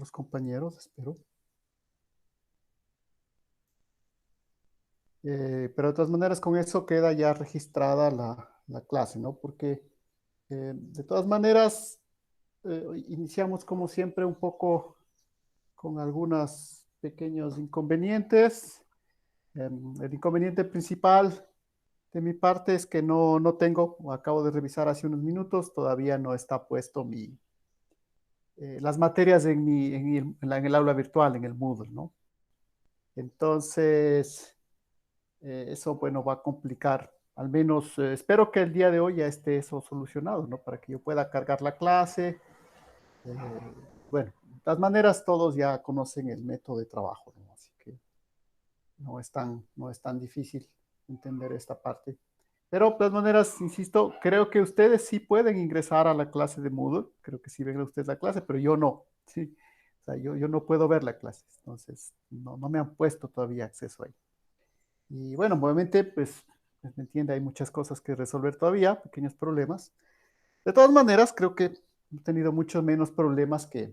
otros compañeros, espero. Pero de todas maneras, con eso queda ya registrada la clase, ¿no? Porque de todas maneras, iniciamos como siempre un poco con algunos pequeños inconvenientes. El inconveniente principal de mi parte es que no tengo, acabo de revisar hace unos minutos, todavía no está puesto las materias en el aula virtual, en el Moodle, ¿no? Entonces, eso, bueno, va a complicar. Al menos espero que el día de hoy ya esté eso solucionado, ¿no? Para que yo pueda cargar la clase. Bueno, de todas maneras, todos ya conocen el método de trabajo, ¿no? Así que no es tan difícil entender esta parte. Pero de todas maneras, insisto, creo que ustedes sí pueden ingresar a la clase de Moodle. Creo que sí ven ustedes la clase, pero yo no. ¿Sí? O sea, yo no puedo ver la clase. Entonces, no me han puesto todavía acceso ahí. Y bueno, obviamente, pues me entiende, hay muchas cosas que resolver todavía, pequeños problemas. De todas maneras, creo que he tenido muchos menos problemas que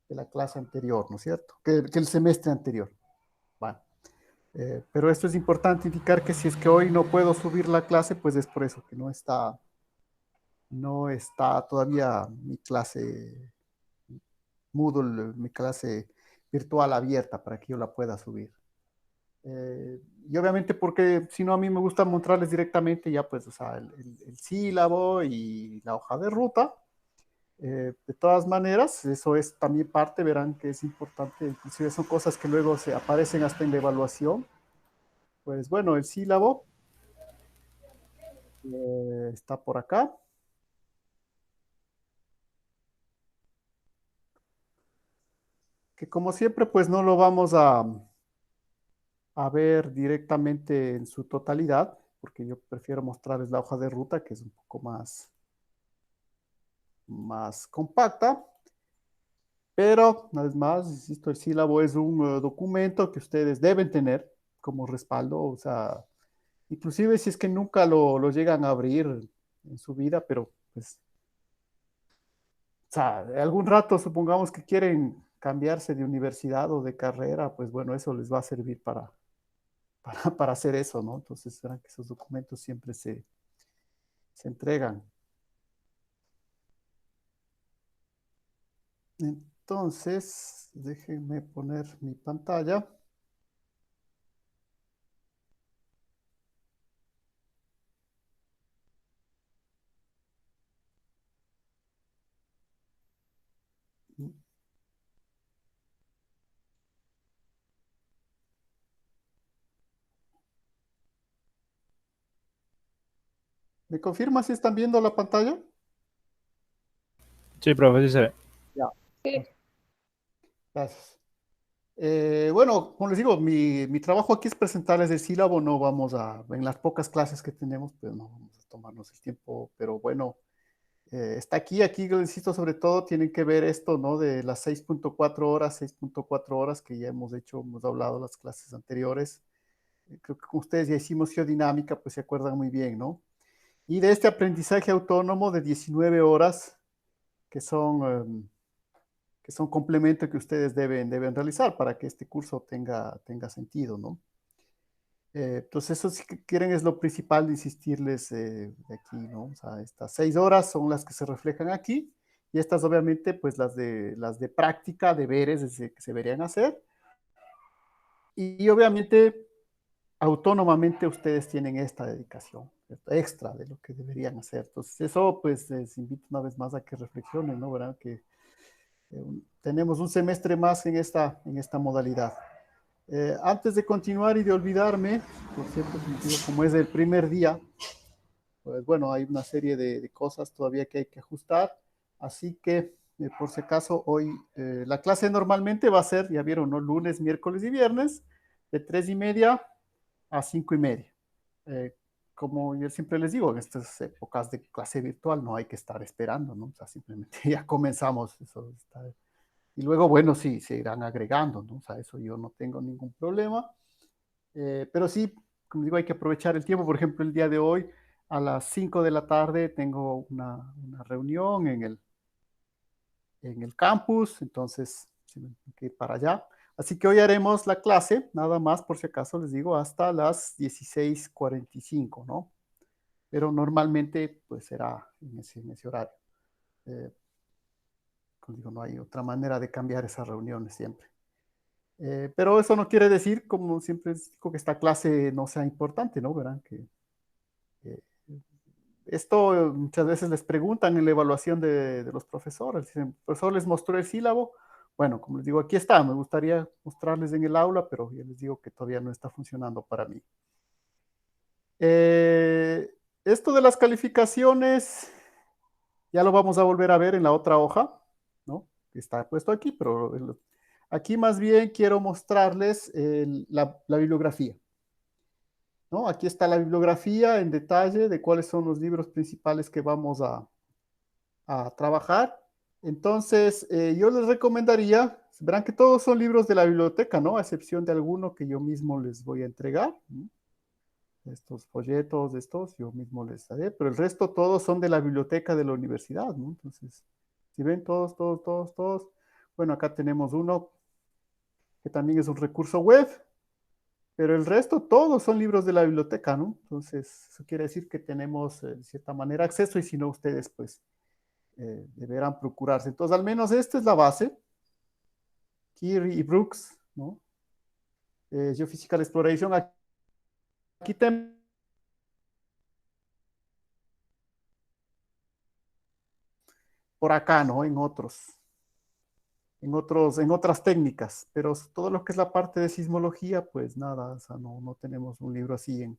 la clase anterior, ¿no es cierto? Que el semestre anterior. Bueno, pero esto es importante indicar que si es que hoy no puedo subir la clase, pues es por eso que no está todavía mi clase Moodle, mi clase virtual abierta para que yo la pueda subir. Y obviamente porque si no a mí me gusta mostrarles directamente ya pues, o sea, el sílabo y la hoja de ruta. De todas maneras, eso es también parte, verán que es importante, inclusive son cosas que luego se aparecen hasta en la evaluación. Pues bueno, el sílabo está por acá. Que como siempre, pues no lo vamos a ver directamente en su totalidad, porque yo prefiero mostrarles la hoja de ruta, que es un poco más compacta. Pero, una vez más, insisto, el sílabo es un documento que ustedes deben tener como respaldo, o sea, inclusive si es que nunca lo llegan a abrir en su vida, pero pues, o sea, algún rato supongamos que quieren cambiarse de universidad o de carrera, pues bueno, eso les va a servir para hacer eso, ¿no? Entonces, verán que esos documentos siempre se entregan. Entonces, déjenme poner mi pantalla. ¿Me confirma si están viendo la pantalla? Sí, profe, sí se ve. Ya. Gracias. Bueno, como les digo, mi trabajo aquí es presentarles el sílabo, no vamos en las pocas clases que tenemos, pues no vamos a tomarnos el tiempo, pero bueno, está aquí, yo insisto, sobre todo tienen que ver esto, ¿no? De las 6.4 horas que ya hemos hablado las clases anteriores. Creo que con ustedes ya hicimos geodinámica, pues se acuerdan muy bien, ¿no? Y de este aprendizaje autónomo de 19 horas, que son... que son complementos que ustedes deben realizar para que este curso tenga sentido, ¿no? Entonces, eso sí que quieren es lo principal de insistirles de aquí, ¿no? O sea, estas 6 horas son las que se reflejan aquí y estas obviamente pues las de práctica, deberes que se deberían hacer y obviamente autónomamente ustedes tienen esta dedicación, ¿cierto? Extra de lo que deberían hacer. Entonces, eso pues les invito una vez más a que reflexionen, ¿no? ¿Verdad? Que tenemos un semestre más en esta modalidad. Antes de continuar y de olvidarme, por cierto, como es el primer día, pues bueno, hay una serie de cosas todavía que hay que ajustar, así que por si acaso hoy la clase normalmente va a ser, ya vieron, ¿no? Lunes, miércoles y viernes, de 3:30 a 5:30. Eh, como yo siempre les digo, en estas épocas de clase virtual no hay que estar esperando, ¿no? O sea, simplemente ya comenzamos, eso está. Y luego, bueno, sí, se irán agregando, ¿no? O sea, eso yo no tengo ningún problema. Pero sí, como digo, hay que aprovechar el tiempo. Por ejemplo, el día de hoy a las 5 de la tarde tengo una reunión en el campus, entonces sí, me tengo que ir para allá. Así que hoy haremos la clase, nada más por si acaso les digo, hasta las 16:45, ¿no? Pero normalmente pues será en ese horario. Eh, Como digo, no hay otra manera de cambiar esas reuniones siempre. Pero eso no quiere decir, como siempre digo, que esta clase no sea importante, ¿no? Verán que eh, esto muchas veces les preguntan en la evaluación de los profesores. Dicen, profesor, ¿les mostró el sílabo? Bueno, como les digo, aquí está. Me gustaría mostrarles en el aula, pero ya les digo que todavía no está funcionando para mí. Eh, Esto de las calificaciones ya lo vamos a volver a ver en la otra hoja, ¿no? Que está puesto aquí, pero aquí más bien quiero mostrarles la bibliografía, ¿no? Aquí está la bibliografía en detalle de cuáles son los libros principales que vamos a trabajar. Entonces, yo les recomendaría, verán que todos son libros de la biblioteca, ¿no? A excepción de alguno que yo mismo les voy a entregar, ¿no? Estos folletos, estos, yo mismo les daré, pero el resto todos son de la biblioteca de la universidad, ¿no? Entonces, si ven todos, todos, todos, todos, bueno, acá tenemos uno que también es un recurso web, pero el resto todos son libros de la biblioteca, ¿no? Entonces, eso quiere decir que tenemos, de cierta manera, acceso y si no, ustedes, pues, deberán procurarse. Entonces, al menos esta es la base, Curie y Brooks, ¿no? Geophysical Exploration. Aquí tenemos por acá, ¿no? En otras técnicas, pero todo lo que es la parte de sismología, pues nada, o sea, no tenemos un libro así en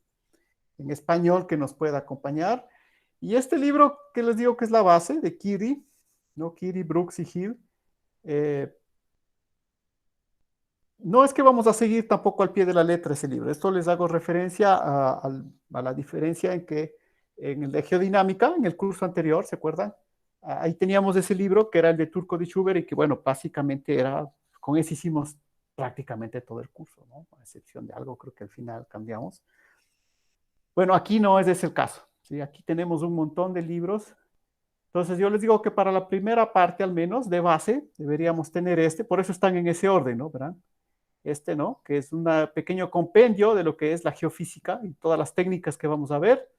español que nos pueda acompañar. Y este libro que les digo que es la base de Curie, ¿no? Curie, Brooks y Hill, eh, no es que vamos a seguir tampoco al pie de la letra ese libro. Esto les hago referencia a la diferencia en que en el de geodinámica, en el curso anterior, ¿se acuerdan? Ahí teníamos ese libro que era el de Turco de Schubert y que, bueno, básicamente era, con ese hicimos prácticamente todo el curso, ¿no? A excepción de algo, creo que al final cambiamos. Bueno, aquí no es ese el caso, ¿sí? Aquí tenemos un montón de libros. Entonces yo les digo que para la primera parte al menos de base deberíamos tener este, por eso están en ese orden, ¿no? ¿Verdad? Este, ¿no? Que es un pequeño compendio de lo que es la geofísica y todas las técnicas que vamos a ver.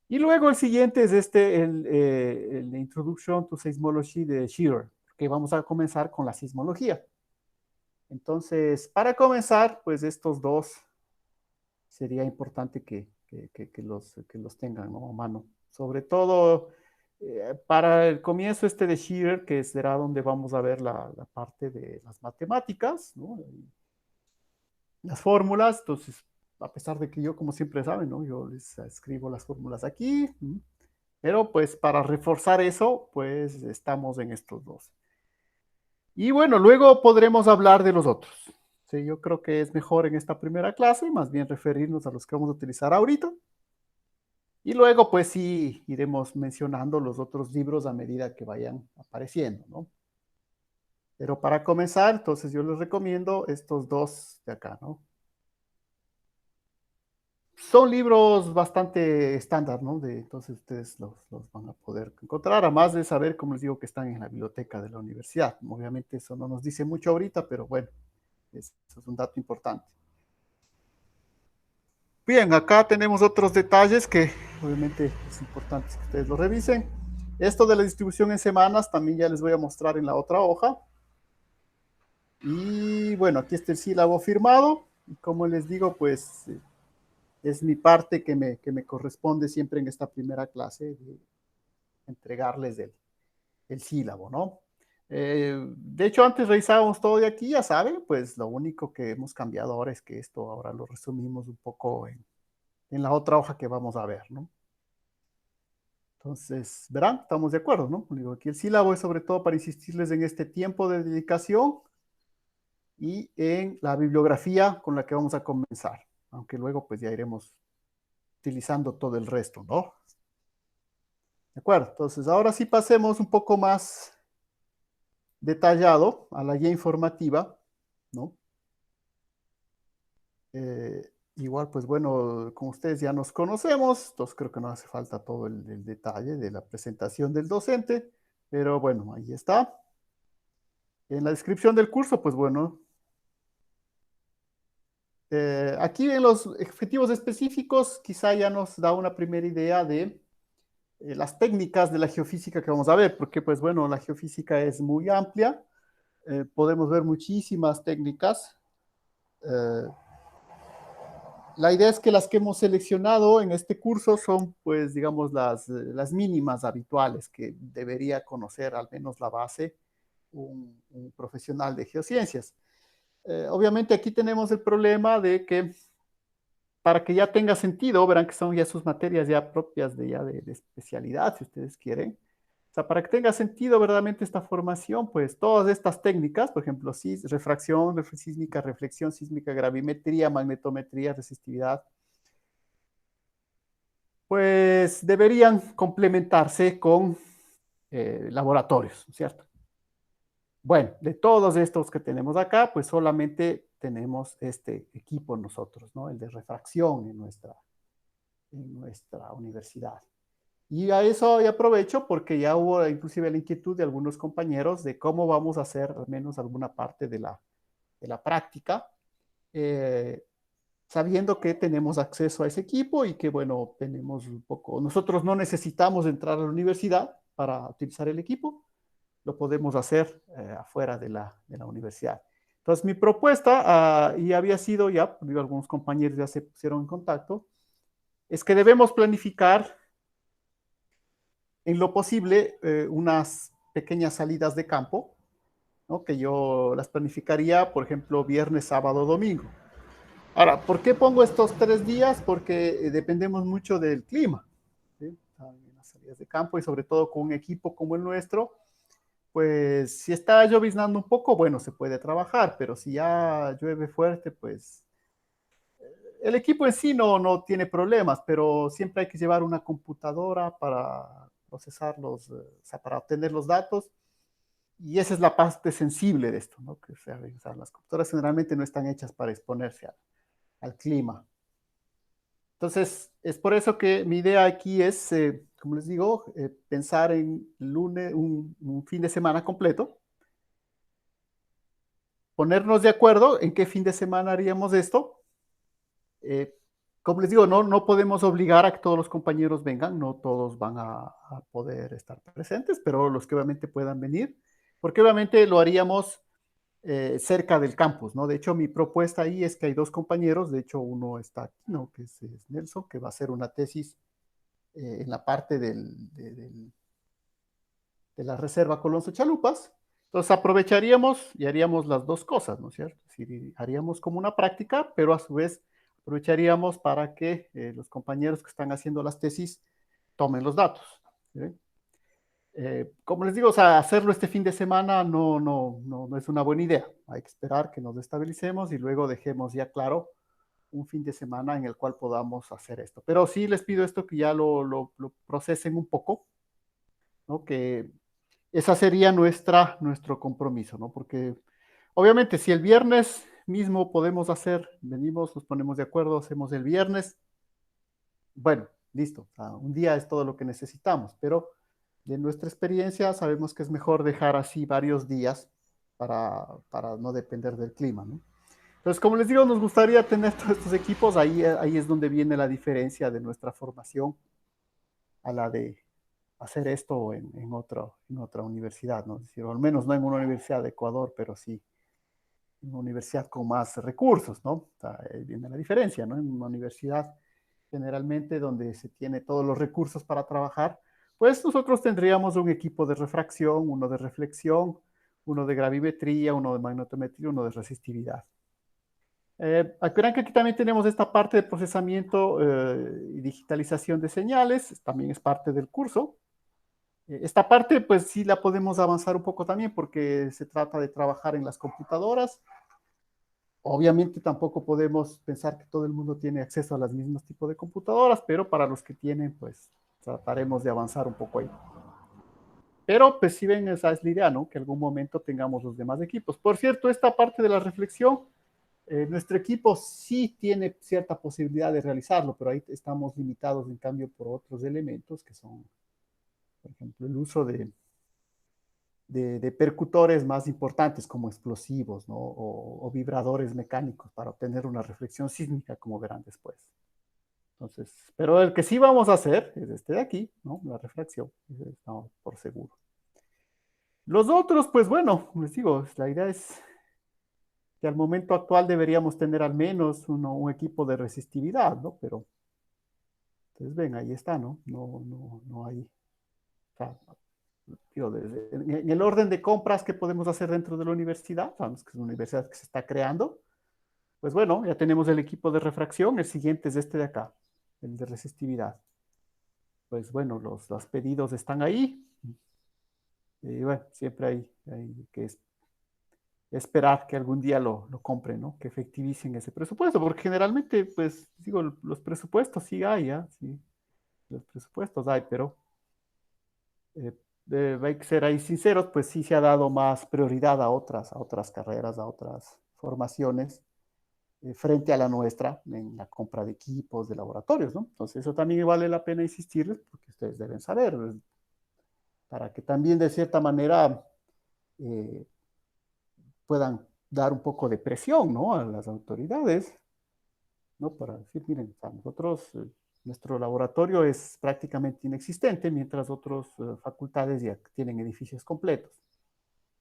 Y luego el siguiente es este, el Introduction to Seismology de Shearer, que vamos a comenzar con la sismología. Entonces, para comenzar, pues estos dos sería importante que los tengan, ¿no? A mano. Sobre todo para el comienzo este de Shearer, que será donde vamos a ver la parte de las matemáticas, ¿no? Las fórmulas, entonces, a pesar de que yo, como siempre saben, ¿no? Yo les escribo las fórmulas aquí, pero pues para reforzar eso, pues estamos en estos dos. Y bueno, luego podremos hablar de los otros. Sí, yo creo que es mejor en esta primera clase, más bien referirnos a los que vamos a utilizar ahorita. Y luego, pues sí, iremos mencionando los otros libros a medida que vayan apareciendo, ¿no? Pero para comenzar, entonces yo les recomiendo estos dos de acá, ¿no? Son libros bastante estándar, ¿no? Entonces ustedes los van a poder encontrar, además de saber, como les digo, que están en la biblioteca de la universidad. Obviamente eso no nos dice mucho ahorita, pero bueno, eso es un dato importante. Bien, acá tenemos otros detalles que obviamente es importante que ustedes lo revisen. Esto de la distribución en semanas también ya les voy a mostrar en la otra hoja. Y bueno, aquí está el sílabo firmado. Y como les digo, pues es mi parte que me corresponde siempre en esta primera clase de entregarles el sílabo, ¿no? De hecho, antes revisábamos todo de aquí, ya saben, pues lo único que hemos cambiado ahora es que esto ahora lo resumimos un poco en la otra hoja que vamos a ver, ¿no? Entonces, verán, estamos de acuerdo, ¿no? Digo, aquí el sílabo es sobre todo para insistirles en este tiempo de dedicación y en la bibliografía con la que vamos a comenzar, aunque luego pues ya iremos utilizando todo el resto, ¿no? De acuerdo, entonces ahora sí pasemos un poco más detallado a la guía informativa, ¿no? Igual, pues bueno, como ustedes ya nos conocemos, entonces creo que no hace falta todo el detalle de la presentación del docente. Pero bueno, ahí está. En la descripción del curso, pues bueno, aquí en los objetivos específicos quizá ya nos da una primera idea de las técnicas de la geofísica que vamos a ver, porque pues bueno, la geofísica es muy amplia, podemos ver muchísimas técnicas. Eh, la idea es que las que hemos seleccionado en este curso son pues digamos las mínimas habituales que debería conocer al menos la base un profesional de geociencias. Obviamente aquí tenemos el problema de que para que ya tenga sentido, verán que son ya sus materias ya propias de especialidad, si ustedes quieren. O sea, para que tenga sentido verdaderamente esta formación, pues todas estas técnicas, por ejemplo, refracción, sísmica, reflexión sísmica, gravimetría, magnetometría, resistividad, pues deberían complementarse con laboratorios, ¿cierto? Bueno, de todos estos que tenemos acá, pues solamente tenemos este equipo nosotros, ¿no? El de refracción en nuestra universidad. Y a eso hoy aprovecho porque ya hubo inclusive la inquietud de algunos compañeros de cómo vamos a hacer al menos alguna parte de la práctica, eh, sabiendo que tenemos acceso a ese equipo y que, bueno, tenemos un poco, nosotros no necesitamos entrar a la universidad para utilizar el equipo, lo podemos hacer afuera de la universidad. Entonces, mi propuesta, y había sido ya, algunos compañeros ya se pusieron en contacto, es que debemos planificar en lo posible unas pequeñas salidas de campo, ¿no? Que yo las planificaría, por ejemplo, viernes, sábado, domingo. Ahora, ¿por qué pongo estos 3 días? Porque dependemos mucho del clima, ¿sí? En las salidas de campo y sobre todo con un equipo como el nuestro, pues si está lloviznando un poco, bueno, se puede trabajar, pero si ya llueve fuerte, pues el equipo en sí no tiene problemas, pero siempre hay que llevar una computadora para procesar o sea, para obtener los datos. Y esa es la parte sensible de esto, ¿no? Que, o sea, las computadoras generalmente no están hechas para exponerse al clima. Entonces, es por eso que mi idea aquí es, como les digo, pensar en lunes, un fin de semana completo, ponernos de acuerdo en qué fin de semana haríamos esto. Eh, como les digo, no podemos obligar a que todos los compañeros vengan, no todos van a poder estar presentes, pero los que obviamente puedan venir, porque obviamente lo haríamos cerca del campus, ¿no? De hecho, mi propuesta ahí es que hay 2 compañeros, de hecho, uno está aquí, ¿no? Que es Nelson, que va a hacer una tesis en la parte de la Reserva Colonso Chalupas. Entonces, aprovecharíamos y haríamos las dos cosas, ¿no es cierto? Es decir, haríamos como una práctica, pero a su vez aprovecharíamos para que los compañeros que están haciendo las tesis tomen los datos. ¿Sí? Como les digo, o sea, hacerlo este fin de semana no es una buena idea. Hay que esperar que nos estabilicemos y luego dejemos ya claro un fin de semana en el cual podamos hacer esto. Pero sí les pido esto que ya lo procesen un poco, ¿no? Que esa sería nuestro compromiso, ¿no? Porque obviamente si el viernes mismo podemos hacer, venimos, nos ponemos de acuerdo, hacemos el viernes, bueno, listo, o sea, un día es todo lo que necesitamos, pero de nuestra experiencia sabemos que es mejor dejar así varios días para no depender del clima, ¿no? Entonces, como les digo, nos gustaría tener todos estos equipos, ahí es donde viene la diferencia de nuestra formación a la de hacer esto en otra universidad, ¿no? Es decir, o al menos no en una universidad de Ecuador, pero sí en una universidad con más recursos, ¿no? O sea, ahí viene la diferencia, ¿no? En una universidad generalmente donde se tiene todos los recursos para trabajar, pues nosotros tendríamos un equipo de refracción, uno de reflexión, uno de gravimetría, uno de magnetometría, uno de resistividad. Verán que aquí también tenemos esta parte de procesamiento y digitalización de señales, también es parte del curso. Esta parte, pues sí la podemos avanzar un poco también porque se trata de trabajar en las computadoras. Obviamente tampoco podemos pensar que todo el mundo tiene acceso a los mismos tipos de computadoras, pero para los que tienen, pues trataremos de avanzar un poco ahí. Pero pues si ven, esa es la idea, ¿no? Que en algún momento tengamos los demás equipos. Por cierto, esta parte de la reflexión, nuestro equipo sí tiene cierta posibilidad de realizarlo, pero ahí estamos limitados en cambio por otros elementos que son, por ejemplo, el uso de percutores más importantes como explosivos, ¿no? O vibradores mecánicos para obtener una reflexión sísmica, como verán después. Entonces, pero el que sí vamos a hacer es este de aquí, ¿no? La refracción, estamos por seguro. Los otros, pues bueno, les digo, la idea es que al momento actual deberíamos tener al menos un equipo de resistividad, ¿no? Pero, entonces ven, ahí está, ¿no? No hay, o sea, digo, en el orden de compras que podemos hacer dentro de la universidad, sabemos que es una universidad que se está creando, pues bueno, ya tenemos el equipo de refracción, el siguiente es este de acá, el de resistividad. Pues bueno, los pedidos están ahí, y bueno, siempre hay que esperar que algún día lo compren, ¿no? Que efectivicen ese presupuesto, porque generalmente, pues, digo, los presupuestos sí hay, ¿ah? Sí, los presupuestos hay, pero eh, hay que ser ahí sinceros, pues sí se ha dado más prioridad a otras carreras, a otras formaciones, frente a la nuestra en la compra de equipos, de laboratorios, ¿no? Entonces eso también vale la pena insistirles, porque ustedes deben saber, para que también de cierta manera eh, puedan dar un poco de presión, ¿no? A las autoridades, ¿no? Para decir, miren, a nosotros, nuestro laboratorio es prácticamente inexistente, mientras otras facultades ya tienen edificios completos.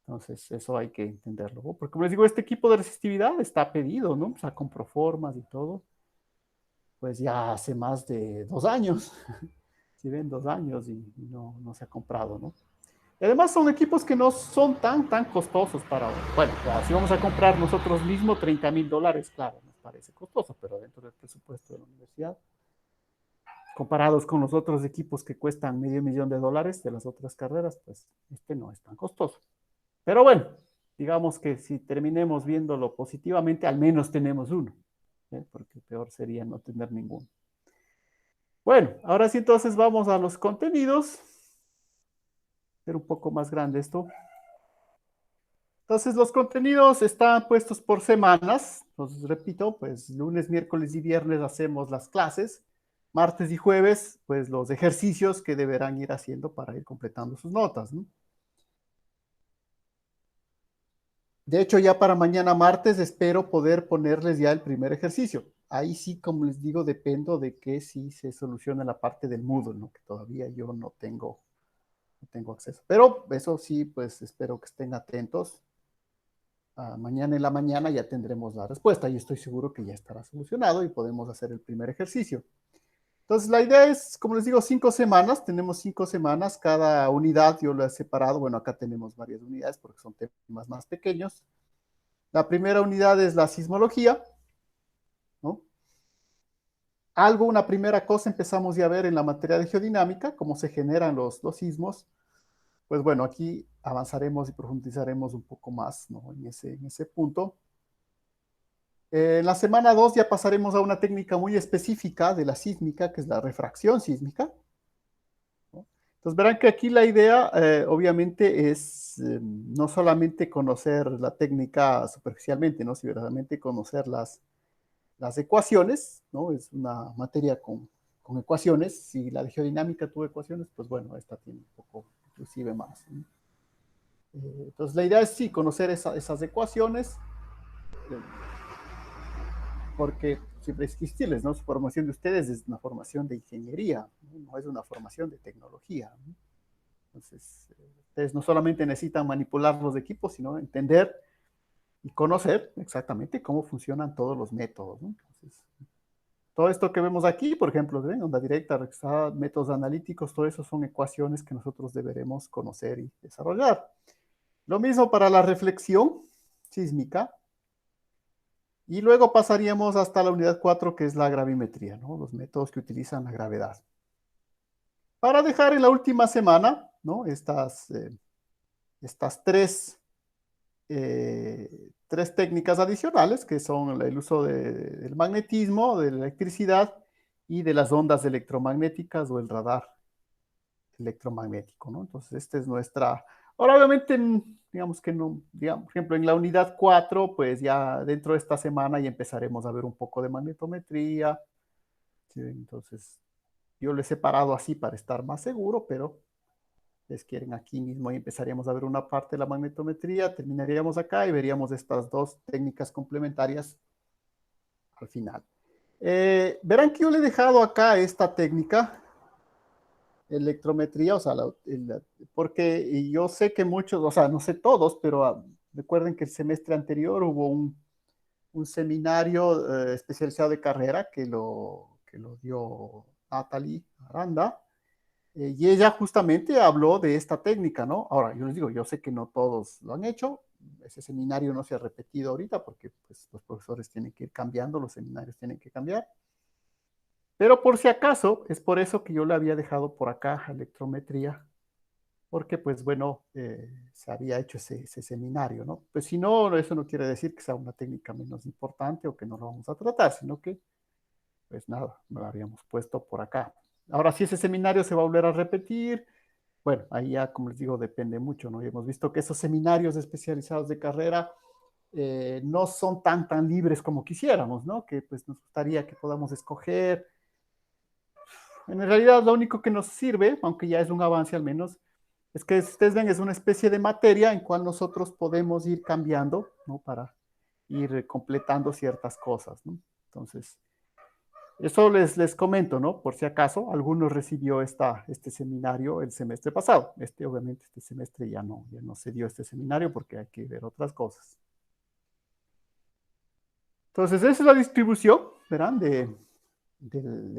Entonces, eso hay que entenderlo, ¿no? Porque como les digo, este equipo de resistividad está pedido, ¿no? O sea, con proformas y todo, pues ya hace más de 2 años, si ven 2 años y no se ha comprado, ¿no? Y además son equipos que no son tan costosos para, bueno, si vamos a comprar nosotros mismos $30,000, claro, nos parece costoso, pero dentro del presupuesto de la universidad, comparados con los otros equipos que cuestan $500,000 de las otras carreras, pues este no es tan costoso. Pero bueno, digamos que si terminemos viéndolo positivamente, al menos tenemos uno, ¿eh? Porque peor sería no tener ninguno. Bueno, ahora sí entonces vamos a los contenidos. Ser un poco más grande esto. Entonces los contenidos están puestos por semanas. Entonces repito, pues lunes, miércoles y viernes hacemos las clases. Martes y jueves, pues los ejercicios que deberán ir haciendo para ir completando sus notas, ¿no? De hecho, ya para mañana martes espero poder ponerles ya el primer ejercicio. Ahí sí, como les digo, dependo de que si se solucione la parte del Moodle, ¿no? Que todavía yo no tengo acceso. Pero eso sí, pues espero que estén atentos. Mañana en la mañana ya tendremos la respuesta y estoy seguro que ya estará solucionado y podemos hacer el primer ejercicio. Entonces, la idea es, como les digo, 5 semanas. Tenemos 5 semanas. Cada unidad yo lo he separado. Bueno, acá tenemos varias unidades porque son temas más pequeños. La primera unidad es la sismología, ¿no? Una primera cosa empezamos ya a ver en la materia de geodinámica, cómo se generan los sismos. Pues bueno, aquí avanzaremos y profundizaremos un poco más, ¿no? En ese punto. En la semana 2 ya pasaremos a una técnica muy específica de la sísmica, que es la refracción sísmica, ¿no? Entonces verán que aquí la idea, obviamente, es no solamente conocer la técnica superficialmente, ¿no? Sino realmente conocer las ecuaciones, ¿no? Es una materia con ecuaciones. Si la de geodinámica tuvo ecuaciones, pues bueno, esta tiene un poco, inclusive más, ¿no? Entonces la idea es sí, conocer esas ecuaciones, eh, porque siempre existirles, ¿no? Su formación de ustedes es una formación de ingeniería, no es una formación de tecnología, ¿no? Entonces, ustedes no solamente necesitan manipular los equipos, sino entender y conocer exactamente cómo funcionan todos los métodos, ¿no? Entonces, todo esto que vemos aquí, por ejemplo, ¿ven? Onda directa, métodos analíticos, todo eso son ecuaciones que nosotros deberemos conocer y desarrollar. Lo mismo para la reflexión sísmica. Y luego pasaríamos hasta la unidad 4, que es la gravimetría, ¿no? Los métodos que utilizan la gravedad. Para dejar en la última semana, ¿no? Estas tres técnicas adicionales, que son el uso del magnetismo, de la electricidad y de las ondas electromagnéticas o el radar electromagnético, ¿no? Entonces, esta es nuestra. Ahora, obviamente, digamos que no, digamos, por ejemplo, en la unidad 4, pues ya dentro de esta semana ya empezaremos a ver un poco de magnetometría, ¿sí? Entonces, yo lo he separado así para estar más seguro, pero ustedes quieren aquí mismo y empezaríamos a ver una parte de la magnetometría, terminaríamos acá y veríamos estas dos técnicas complementarias al final. Verán que yo le he dejado acá esta técnica, electrometría, o sea, porque yo sé que muchos, o sea, no sé todos, pero recuerden que el semestre anterior hubo un seminario especializado de carrera que lo dio Natalie Aranda, y ella justamente habló de esta técnica, ¿no? Ahora, yo les digo, yo sé que no todos lo han hecho, ese seminario no se ha repetido ahorita porque pues, los profesores tienen que ir cambiando, los seminarios tienen que cambiar, pero por si acaso, es por eso que yo le había dejado por acá electrometría, porque pues bueno, se había hecho ese seminario, ¿no? Pues si no, eso no quiere decir que sea una técnica menos importante o que no lo vamos a tratar, sino que pues nada, lo habíamos puesto por acá. Ahora, si ese seminario se va a volver a repetir, bueno, ahí ya, como les digo, depende mucho, ¿no? Y hemos visto que esos seminarios especializados de carrera no son tan libres como quisiéramos, ¿no? Que pues nos gustaría que podamos escoger. En realidad, lo único que nos sirve, aunque ya es un avance al menos, es que ustedes ven, es una especie de materia en cual nosotros podemos ir cambiando, ¿no? Para ir completando ciertas cosas, ¿no? Entonces, eso les comento, ¿no? Por si acaso, algunos recibió este seminario el semestre pasado. Obviamente, este semestre ya no se dio este seminario porque hay que ver otras cosas. Entonces, esa es la distribución, verán, de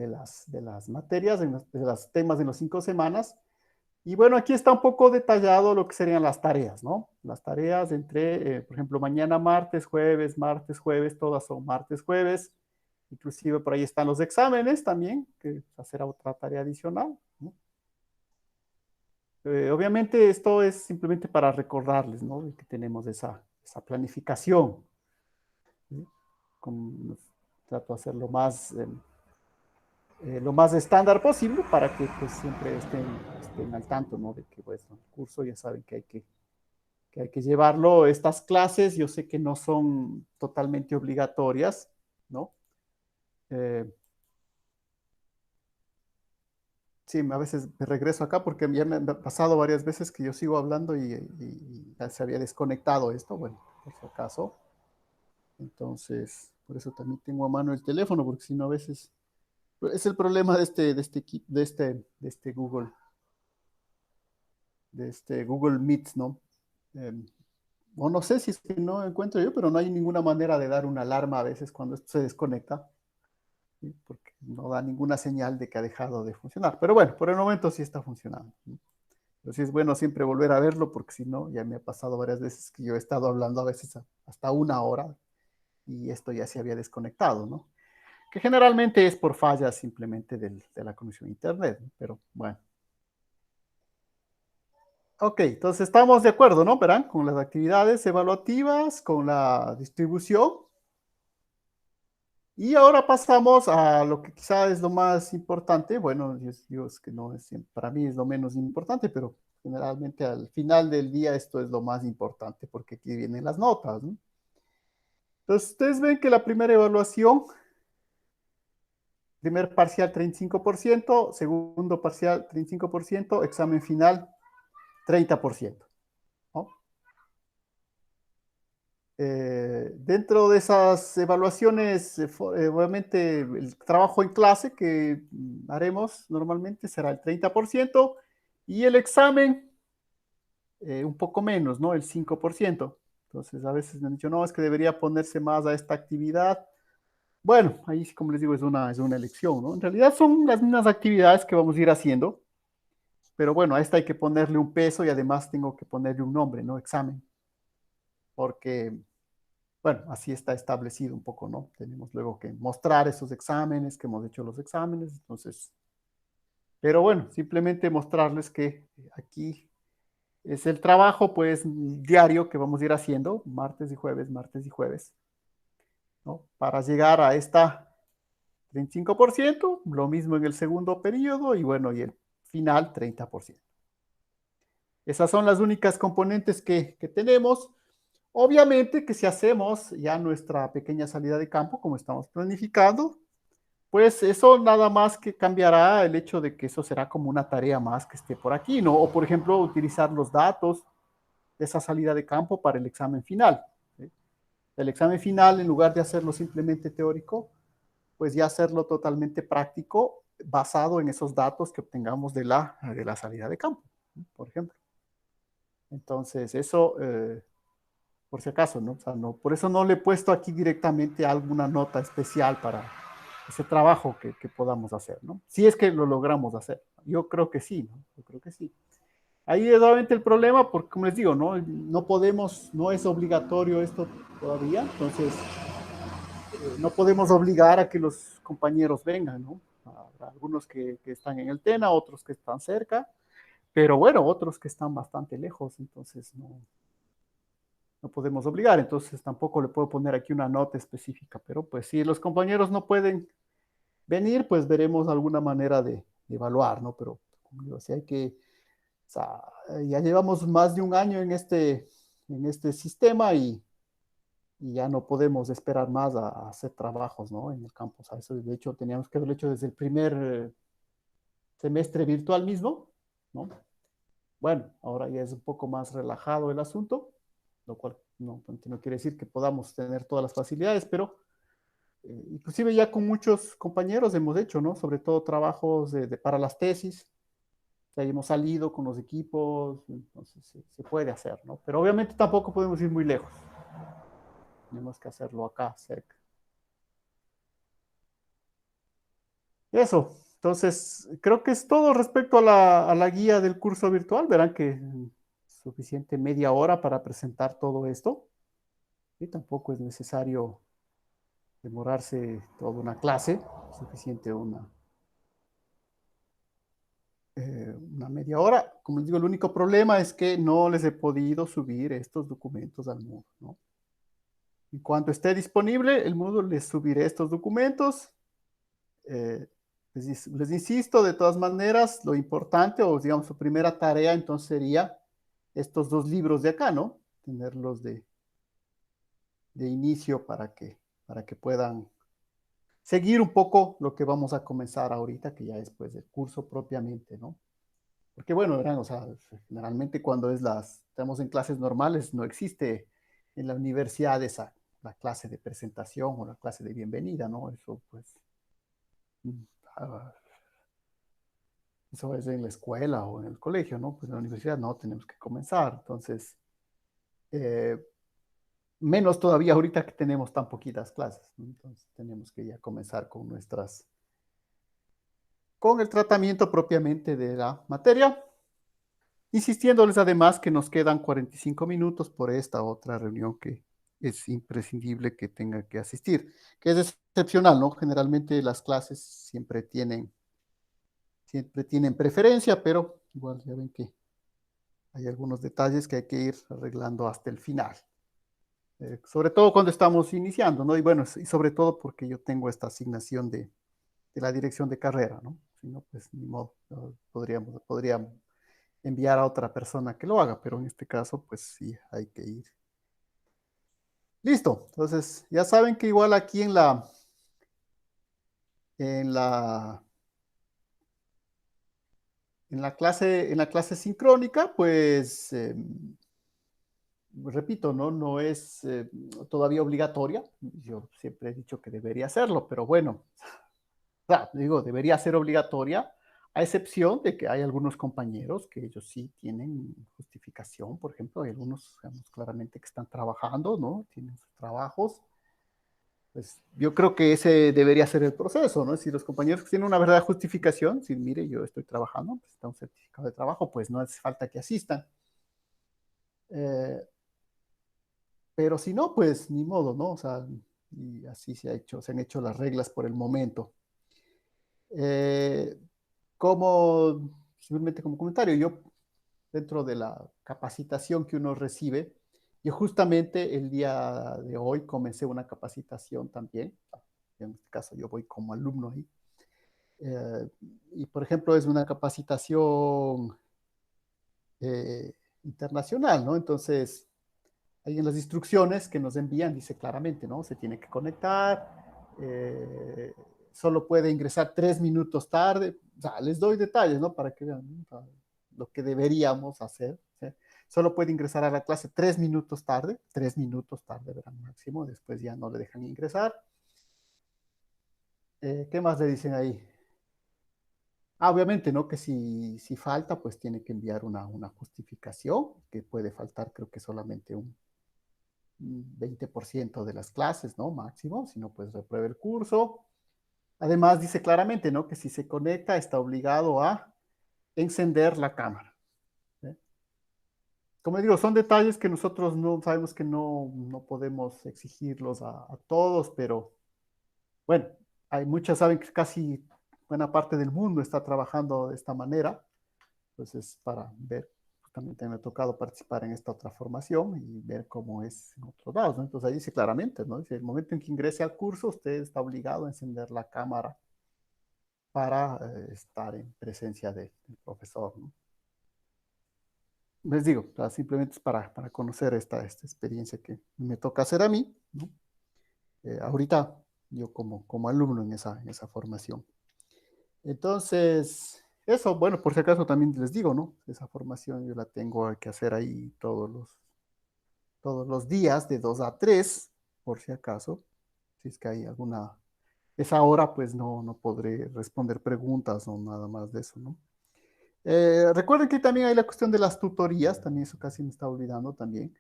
las materias, de los temas en las 5 semanas. Y bueno, aquí está un poco detallado lo que serían las tareas, ¿no? Las tareas entre, por ejemplo, mañana martes, jueves, todas son martes, jueves. Inclusive por ahí están los exámenes también, que será otra tarea adicional, ¿no? Obviamente esto es simplemente para recordarles, ¿no? Que tenemos esa planificación, ¿sí? Trato de hacer lo más estándar posible para que pues siempre estén al tanto, ¿no? De que pues el curso ya saben que hay que llevarlo. Estas clases yo sé que no son totalmente obligatorias, ¿no? Eh, Sí, a veces me regreso acá porque ya me ha pasado varias veces que yo sigo hablando y ya se había desconectado esto, bueno, por si acaso. Entonces, por eso también tengo a mano el teléfono, porque si no a veces es el problema de este Google Meet, ¿no? Eh, o no sé si es que no encuentro yo, pero no hay ninguna manera de dar una alarma a veces cuando esto se desconecta, ¿sí? Porque no da ninguna señal de que ha dejado de funcionar. Pero bueno, por el momento sí está funcionando, ¿no? Pero sí es bueno siempre volver a verlo porque si no, ya me ha pasado varias veces que yo he estado hablando a veces hasta 1 hora y esto ya se había desconectado, ¿no? Que generalmente es por fallas simplemente de la conexión a internet, ¿no? Pero bueno. Ok, entonces estamos de acuerdo, ¿no? Verán, con las actividades evaluativas, con la distribución. Y ahora pasamos a lo que quizá es lo más importante. Bueno, yo es que no es, para mí es lo menos importante, pero generalmente al final del día esto es lo más importante porque aquí vienen las notas, ¿no? Entonces, ustedes ven que la primera evaluación, primer parcial 35%, segundo parcial 35%, examen final 30%, ¿no? Dentro de esas evaluaciones, obviamente el trabajo en clase que haremos normalmente será el 30% y el examen un poco menos, ¿no? El 5%. Entonces a veces me han dicho, no, es que debería ponerse más a esta actividad. Bueno, ahí sí, como les digo, es una elección, ¿no? En realidad son las mismas actividades que vamos a ir haciendo, pero bueno, a esta hay que ponerle un peso y además tengo que ponerle un nombre, ¿no? Examen, porque bueno, así está establecido un poco, ¿no? Tenemos luego que mostrar esos exámenes, que hemos hecho los exámenes, entonces, pero bueno, simplemente mostrarles que aquí es el trabajo, pues, diario que vamos a ir haciendo, martes y jueves, ¿no? Para llegar a esta 35%, lo mismo en el segundo periodo y bueno, y el final 30%. Esas son las únicas componentes que tenemos. Obviamente que si hacemos ya nuestra pequeña salida de campo, como estamos planificando, Pues eso nada más que cambiará el hecho de que eso será como una tarea más que esté por aquí, ¿no? O por ejemplo, utilizar los datos de esa salida de campo para el examen final. ¿Sí? El examen final, en lugar de hacerlo simplemente teórico, pues ya hacerlo totalmente práctico basado en esos datos que obtengamos de la salida de campo, ¿no? Por ejemplo. Entonces, eso, por si acaso, ¿no? O sea, no, por eso no le he puesto aquí directamente alguna nota especial para ese trabajo que podamos hacer, ¿no? Si es que lo logramos hacer. Yo creo que sí, ¿no? Yo creo que sí. Ahí es obviamente el problema, porque como les digo, ¿no? No podemos, no es obligatorio esto todavía, entonces no podemos obligar a que los compañeros vengan, ¿no? Habrá algunos que están en el TENA, otros que están cerca, pero bueno, otros que están bastante lejos, entonces no podemos obligar, entonces tampoco le puedo poner aquí una nota específica, pero pues si los compañeros no pueden venir, pues veremos alguna manera de evaluar, ¿no? Pero como digo, si hay que, o sea, ya llevamos más de un año en este sistema y ya no podemos esperar más a hacer trabajos, ¿no? En el campo, o sea, eso de hecho teníamos que haberlo hecho desde el primer semestre virtual mismo, ¿no? Bueno, ahora ya es un poco más relajado el asunto, lo cual no quiere decir que podamos tener todas las facilidades, pero inclusive ya con muchos compañeros hemos hecho, ¿no? Sobre todo trabajos para las tesis, o sea, hemos salido con los equipos, entonces se puede hacer, ¿no? Pero obviamente tampoco podemos ir muy lejos, tenemos que hacerlo acá, cerca. Eso, entonces creo que es todo respecto a a la guía del curso virtual, verán que suficiente media hora para presentar todo esto, y tampoco es necesario demorarse toda una clase, suficiente una media hora. Como les digo, el único problema es que no les he podido subir estos documentos al Moodle, ¿no? En cuanto esté disponible, el Moodle les subiré estos documentos. Eh, les insisto, de todas maneras, lo importante, o digamos, su primera tarea entonces sería estos dos libros de acá, ¿no? Tenerlos de inicio para que puedan seguir un poco lo que vamos a comenzar ahorita, que ya es pues el curso propiamente, ¿no? Porque bueno, verán, o sea, generalmente cuando estamos en clases normales, no existe en la universidad la clase de presentación o la clase de bienvenida, ¿no? Eso pues, mm, ah, eso es en la escuela o en el colegio, ¿no? Pues en la universidad no, tenemos que comenzar. Entonces, eh, menos todavía ahorita que tenemos tan poquitas clases, ¿no? Entonces tenemos que ya comenzar con el tratamiento propiamente de la materia, insistiéndoles además que nos quedan 45 minutos por esta otra reunión que es imprescindible que tenga que asistir, que es excepcional, ¿no? Generalmente las clases siempre tienen preferencia, pero igual ya ven que hay algunos detalles que hay que ir arreglando hasta el final. Sobre todo cuando estamos iniciando, ¿no? Y bueno, y sobre todo porque yo tengo esta asignación de la dirección de carrera, ¿no? Si no, pues ni modo, no podríamos enviar a otra persona que lo haga, pero en este caso, pues sí, hay que ir. Listo, entonces ya saben que igual aquí en la, en la clase sincrónica, pues repito, ¿no? No es todavía obligatoria. Yo siempre he dicho que debería hacerlo, pero bueno, claro, digo, debería ser obligatoria, a excepción de que hay algunos compañeros que ellos sí tienen justificación, por ejemplo, hay algunos, digamos, claramente que están trabajando, ¿no? Tienen sus trabajos. Pues yo creo que ese debería ser el proceso, ¿no? Si los compañeros tienen una verdadera justificación, si mire, yo estoy trabajando, pues está un certificado de trabajo, pues no hace falta que asistan. Eh, pero si no, pues ni modo, ¿no? O sea, y así se han hecho las reglas por el momento. Eh, Simplemente como comentario, yo dentro de la capacitación que uno recibe, yo justamente el día de hoy comencé una capacitación también, en este caso yo voy como alumno ahí, eh, y por ejemplo es una capacitación internacional, ¿no? Entonces, ahí en las instrucciones que nos envían dice claramente, ¿no? Se tiene que conectar, solo puede ingresar 3 minutos tarde. O sea, les doy detalles, ¿no? Para que vean, ¿no? O sea, lo que deberíamos hacer. ¿Sí? Solo puede ingresar a la clase 3 minutos tarde, verán, máximo. Después ya no le dejan ingresar. ¿Qué más le dicen ahí? Obviamente, ¿no? Que si falta, pues tiene que enviar una justificación, que puede faltar, creo que solamente un 20% de las clases, ¿no? Máximo, si no, pues repruebe el curso. Además, dice claramente, ¿no? Que si se conecta, está obligado a encender la cámara. ¿Sí? Como digo, son detalles que nosotros no sabemos que no podemos exigirlos a todos, pero bueno, hay muchas, saben que casi buena parte del mundo está trabajando de esta manera. Entonces, para ver, justamente me ha tocado participar en esta otra formación y ver cómo es en otros lados, ¿no? Entonces ahí dice claramente, ¿no? Dice, el momento en que ingrese al curso, usted está obligado a encender la cámara para estar en presencia del profesor, ¿no? Les digo, o sea, simplemente es para conocer esta experiencia que me toca hacer a mí, ¿no? Ahorita yo como alumno en esa formación. Entonces, eso, bueno, por si acaso también les digo, ¿no? Esa formación yo la tengo que hacer ahí todos los días de 2 a 3 por si acaso. Si es que hay alguna, esa hora, pues no podré responder preguntas o nada más de eso, ¿no? Recuerden que también hay la cuestión de las tutorías, también eso casi me está olvidando también.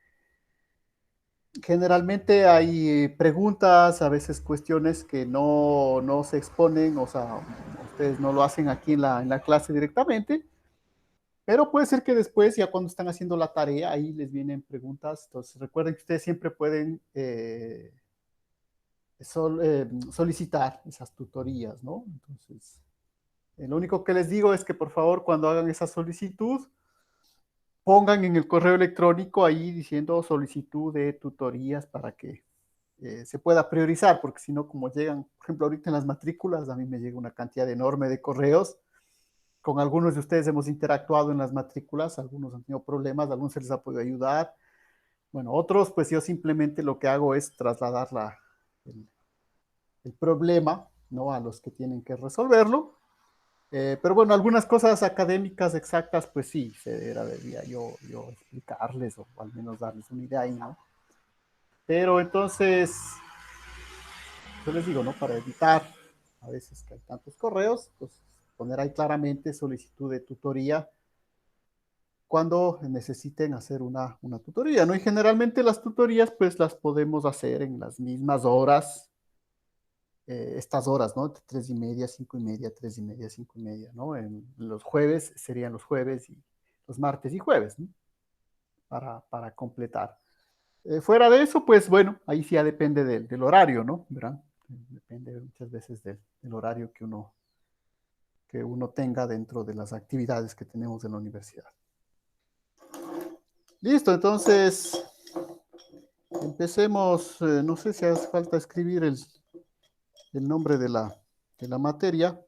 Generalmente hay preguntas, a veces cuestiones que no se exponen, o sea, ustedes no lo hacen aquí en la clase directamente, pero puede ser que después, ya cuando están haciendo la tarea, ahí les vienen preguntas. Entonces, recuerden que ustedes siempre pueden solicitar esas tutorías, ¿no? Entonces, lo único que les digo es que por favor, cuando hagan esa solicitud, pongan en el correo electrónico ahí diciendo solicitud de tutorías para que se pueda priorizar, porque si no, como llegan, por ejemplo, ahorita en las matrículas, a mí me llega una cantidad enorme de correos. Con algunos de ustedes hemos interactuado en las matrículas, algunos han tenido problemas, algunos se les ha podido ayudar. Bueno, otros, pues yo simplemente lo que hago es trasladar el problema, ¿no? A los que tienen que resolverlo. Pero bueno, algunas cosas académicas exactas, pues sí, debería yo explicarles o al menos darles una idea ahí, ¿no? Pero entonces, yo les digo, ¿no? Para evitar a veces que hay tantos correos, pues poner ahí claramente solicitud de tutoría cuando necesiten hacer una tutoría, ¿no? Y generalmente las tutorías, pues las podemos hacer en las mismas horas, estas horas, ¿no? 3:30, 5:30, 3:30, 5:30, ¿no? En los jueves serían los jueves y los martes y jueves, ¿no? Para completar. Fuera de eso, pues bueno, ahí sí ya depende del horario, ¿no? ¿Verdad? Depende muchas veces del horario que uno tenga dentro de las actividades que tenemos en la universidad. Listo, entonces empecemos. No sé si hace falta escribir el nombre de la materia.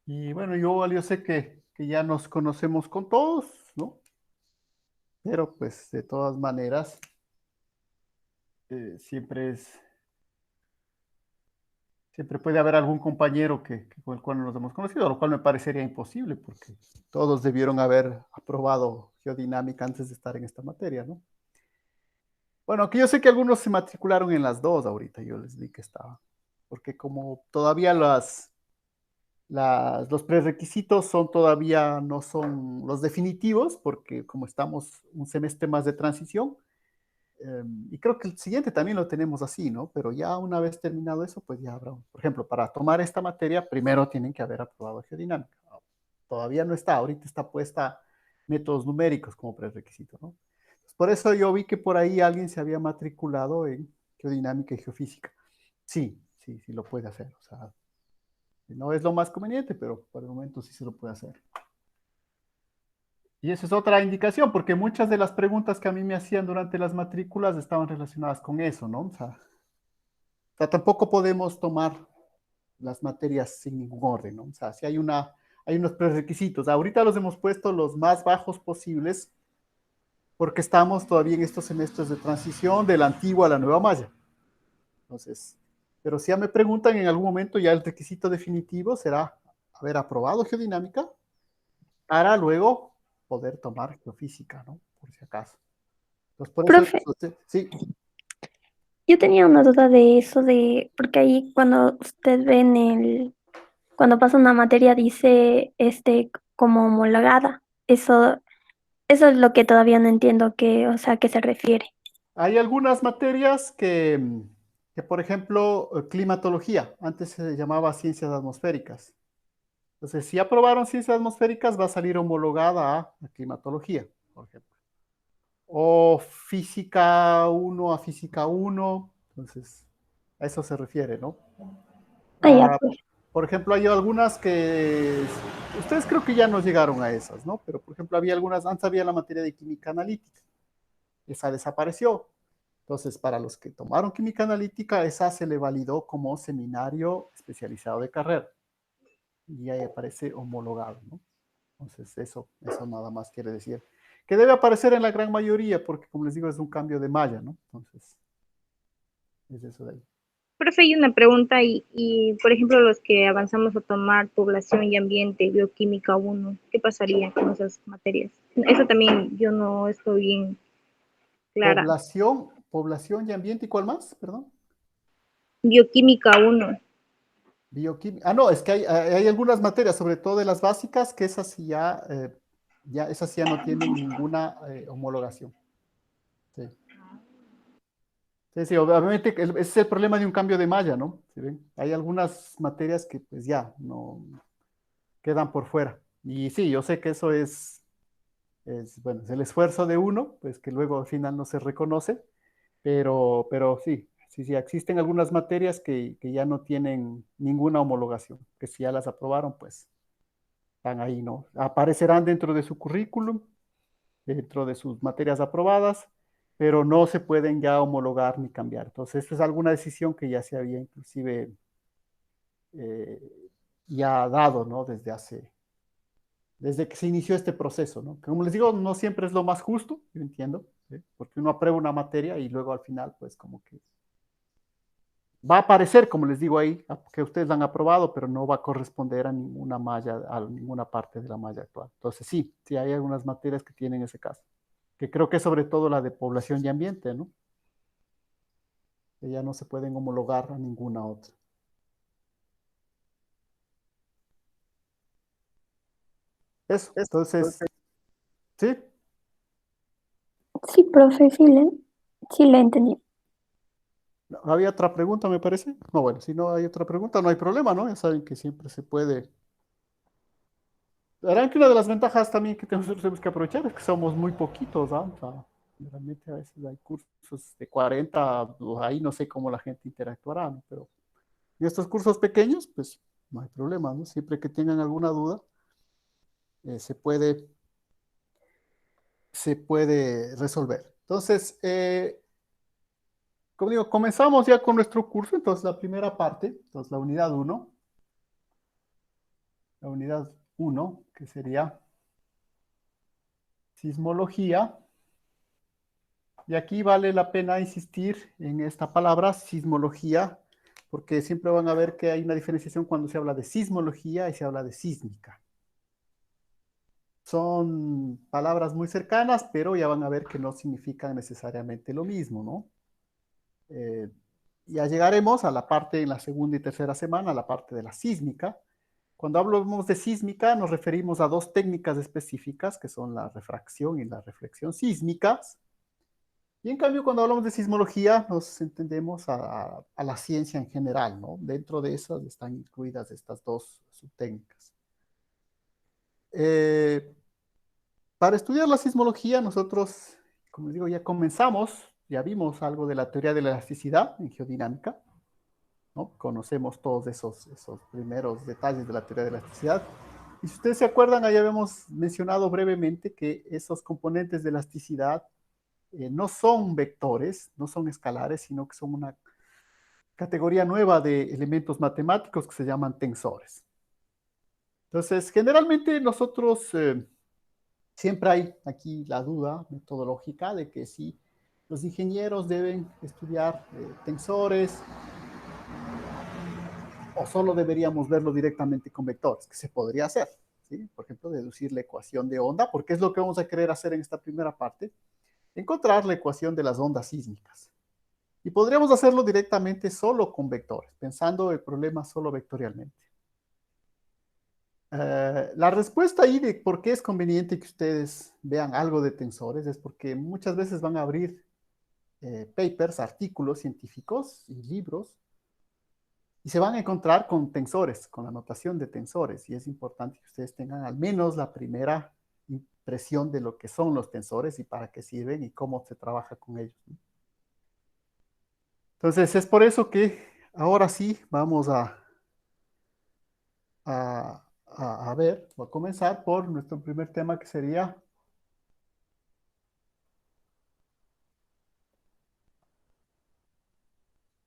Y bueno, yo sé que ya nos conocemos con todos, ¿no? Pero pues de todas maneras, siempre puede haber algún compañero con el cual no nos hemos conocido, lo cual me parecería imposible porque todos debieron haber aprobado geodinámica antes de estar en esta materia, ¿no? Bueno, aquí yo sé que algunos se matricularon en las dos ahorita, yo les di que estaba, porque como todavía los prerequisitos todavía no son los definitivos, porque como estamos un semestre más de transición, y creo que el siguiente también lo tenemos así, ¿no? Pero ya una vez terminado eso, pues ya habrá, por ejemplo, para tomar esta materia, primero tienen que haber aprobado geodinámica. Todavía no está, ahorita está puesta métodos numéricos como prerequisito, ¿no? Por eso yo vi que por ahí alguien se había matriculado en geodinámica y geofísica. Sí, sí, sí lo puede hacer. O sea, no es lo más conveniente, pero por el momento sí se lo puede hacer. Y esa es otra indicación, porque muchas de las preguntas que a mí me hacían durante las matrículas estaban relacionadas con eso, ¿no? O sea, tampoco podemos tomar las materias sin ningún orden, ¿no? O sea, si hay unos prerequisitos. Ahorita los hemos puesto los más bajos posibles porque estamos todavía en estos semestres de transición de la antigua a la nueva malla. Entonces, pero si ya me preguntan en algún momento, ya el requisito definitivo será haber aprobado geodinámica para luego poder tomar geofísica, ¿no? Por si acaso. Entonces, por eso, Profe, sí, yo tenía una duda de eso, porque ahí cuando usted ve cuando pasa una materia dice, como homologada. Eso es lo que todavía no entiendo o sea, a qué se refiere. hay algunas materias que por ejemplo, climatología, antes se llamaba ciencias atmosféricas. Entonces, si aprobaron ciencias atmosféricas, va a salir homologada a climatología, por ejemplo. O física uno a física uno. Entonces, a eso se refiere, ¿no? Ah, ya, Ah, pues. por ejemplo, hay algunas que ustedes creo que ya no llegaron a esas, ¿no? Pero, por ejemplo, había algunas, antes había la materia de química analítica, esa desapareció. Entonces, para los que tomaron química analítica, esa se le validó como seminario especializado de carrera y ahí aparece homologado, ¿no? Entonces, eso nada más quiere decir que debe aparecer en la gran mayoría, porque como les digo, es un cambio de malla, ¿no? Entonces, es eso de ahí. Profe, hay una pregunta por ejemplo, los que avanzamos a tomar población y ambiente, bioquímica uno, ¿qué pasaría con esas materias? Eso también yo no estoy bien clara. Población y ambiente, ¿y cuál más? Perdón. Bioquímica uno. Bioquímica. Ah, no, es que hay algunas materias, sobre todo de las básicas, que esas sí ya no tienen ninguna homologación. Sí. Sí, sí, obviamente ese es el problema de un cambio de malla, ¿no? ¿Sí ven? Hay algunas materias que pues ya no quedan por fuera. Y sí, yo sé que eso bueno, es el esfuerzo de uno, pues que luego al final no se reconoce, pero sí, sí, sí, existen algunas materias que ya no tienen ninguna homologación, que si ya las aprobaron, pues están ahí, ¿no? Aparecerán dentro de su currículum, dentro de sus materias aprobadas, pero no se pueden ya homologar ni cambiar. Entonces, esta es alguna decisión que ya se había inclusive eh, ya dado, ¿no? Desde que se inició este proceso, ¿no? Que como les digo, no siempre es lo más justo, yo entiendo, ¿sí? Porque uno aprueba una materia y luego al final, pues como que va a aparecer, como les digo ahí, que ustedes la han aprobado, pero no va a corresponder a ninguna malla, a ninguna parte de la malla actual. Entonces, sí, sí hay algunas materias que tienen ese caso, que creo que es sobre todo la de población y ambiente, ¿no? Que ya no se pueden homologar a ninguna otra. Eso, entonces, sí, Sí, profe, sí le entendí. había otra pregunta, me parece. No, bueno, si no hay otra pregunta, no hay problema, ¿no? Ya saben que siempre se puede. Verán que una de las ventajas también que tenemos que aprovechar es que somos muy poquitos, ¿ah? O sea, realmente a veces hay cursos de 40, o ahí no sé cómo la gente interactuará, ¿no? Pero en estos cursos pequeños, pues no hay problema, ¿no? Siempre que tengan alguna duda, eh, se puede, se puede resolver. Entonces, como digo, comenzamos ya con nuestro curso, entonces la primera parte, entonces la unidad uno que sería sismología. Y aquí vale la pena insistir en esta palabra, sismología, porque siempre van a ver que hay una diferenciación cuando se habla de sismología y se habla de sísmica. Son palabras muy cercanas, pero ya van a ver que no significan necesariamente lo mismo, ¿no? Eh, ya llegaremos a la parte en la segunda y tercera semana, a la parte de la sísmica. Cuando hablamos de sísmica, nos referimos a dos técnicas específicas, que son la refracción y la reflexión sísmicas. Y en cambio, cuando hablamos de sismología, nos entendemos a la ciencia en general, ¿no? Dentro de esas están incluidas estas dos subtécnicas. Eh, para estudiar la sismología, nosotros, como digo, ya comenzamos, ya vimos algo de la teoría de la elasticidad en geodinámica, ¿no? Conocemos todos esos primeros detalles de la teoría de la elasticidad. Y si ustedes se acuerdan, ahí habíamos mencionado brevemente que esos componentes de elasticidad no son vectores, no son escalares, sino que son una categoría nueva de elementos matemáticos que se llaman tensores. Entonces, generalmente nosotros Siempre hay aquí la duda metodológica de que si los ingenieros deben estudiar tensores o solo deberíamos verlo directamente con vectores, que se podría hacer, ¿sí? Por ejemplo, deducir la ecuación de onda, porque es lo que vamos a querer hacer en esta primera parte, encontrar la ecuación de las ondas sísmicas. Y podríamos hacerlo directamente solo con vectores, pensando el problema solo vectorialmente. La respuesta ahí de por qué es conveniente que ustedes vean algo de tensores es porque muchas veces van a abrir papers, artículos científicos y libros y se van a encontrar con tensores, con la notación de tensores. Y es importante que ustedes tengan al menos la primera impresión de lo que son los tensores y para qué sirven y cómo se trabaja con ellos, ¿no? Entonces, es por eso que ahora sí vamos a ver, voy a comenzar por nuestro primer tema que sería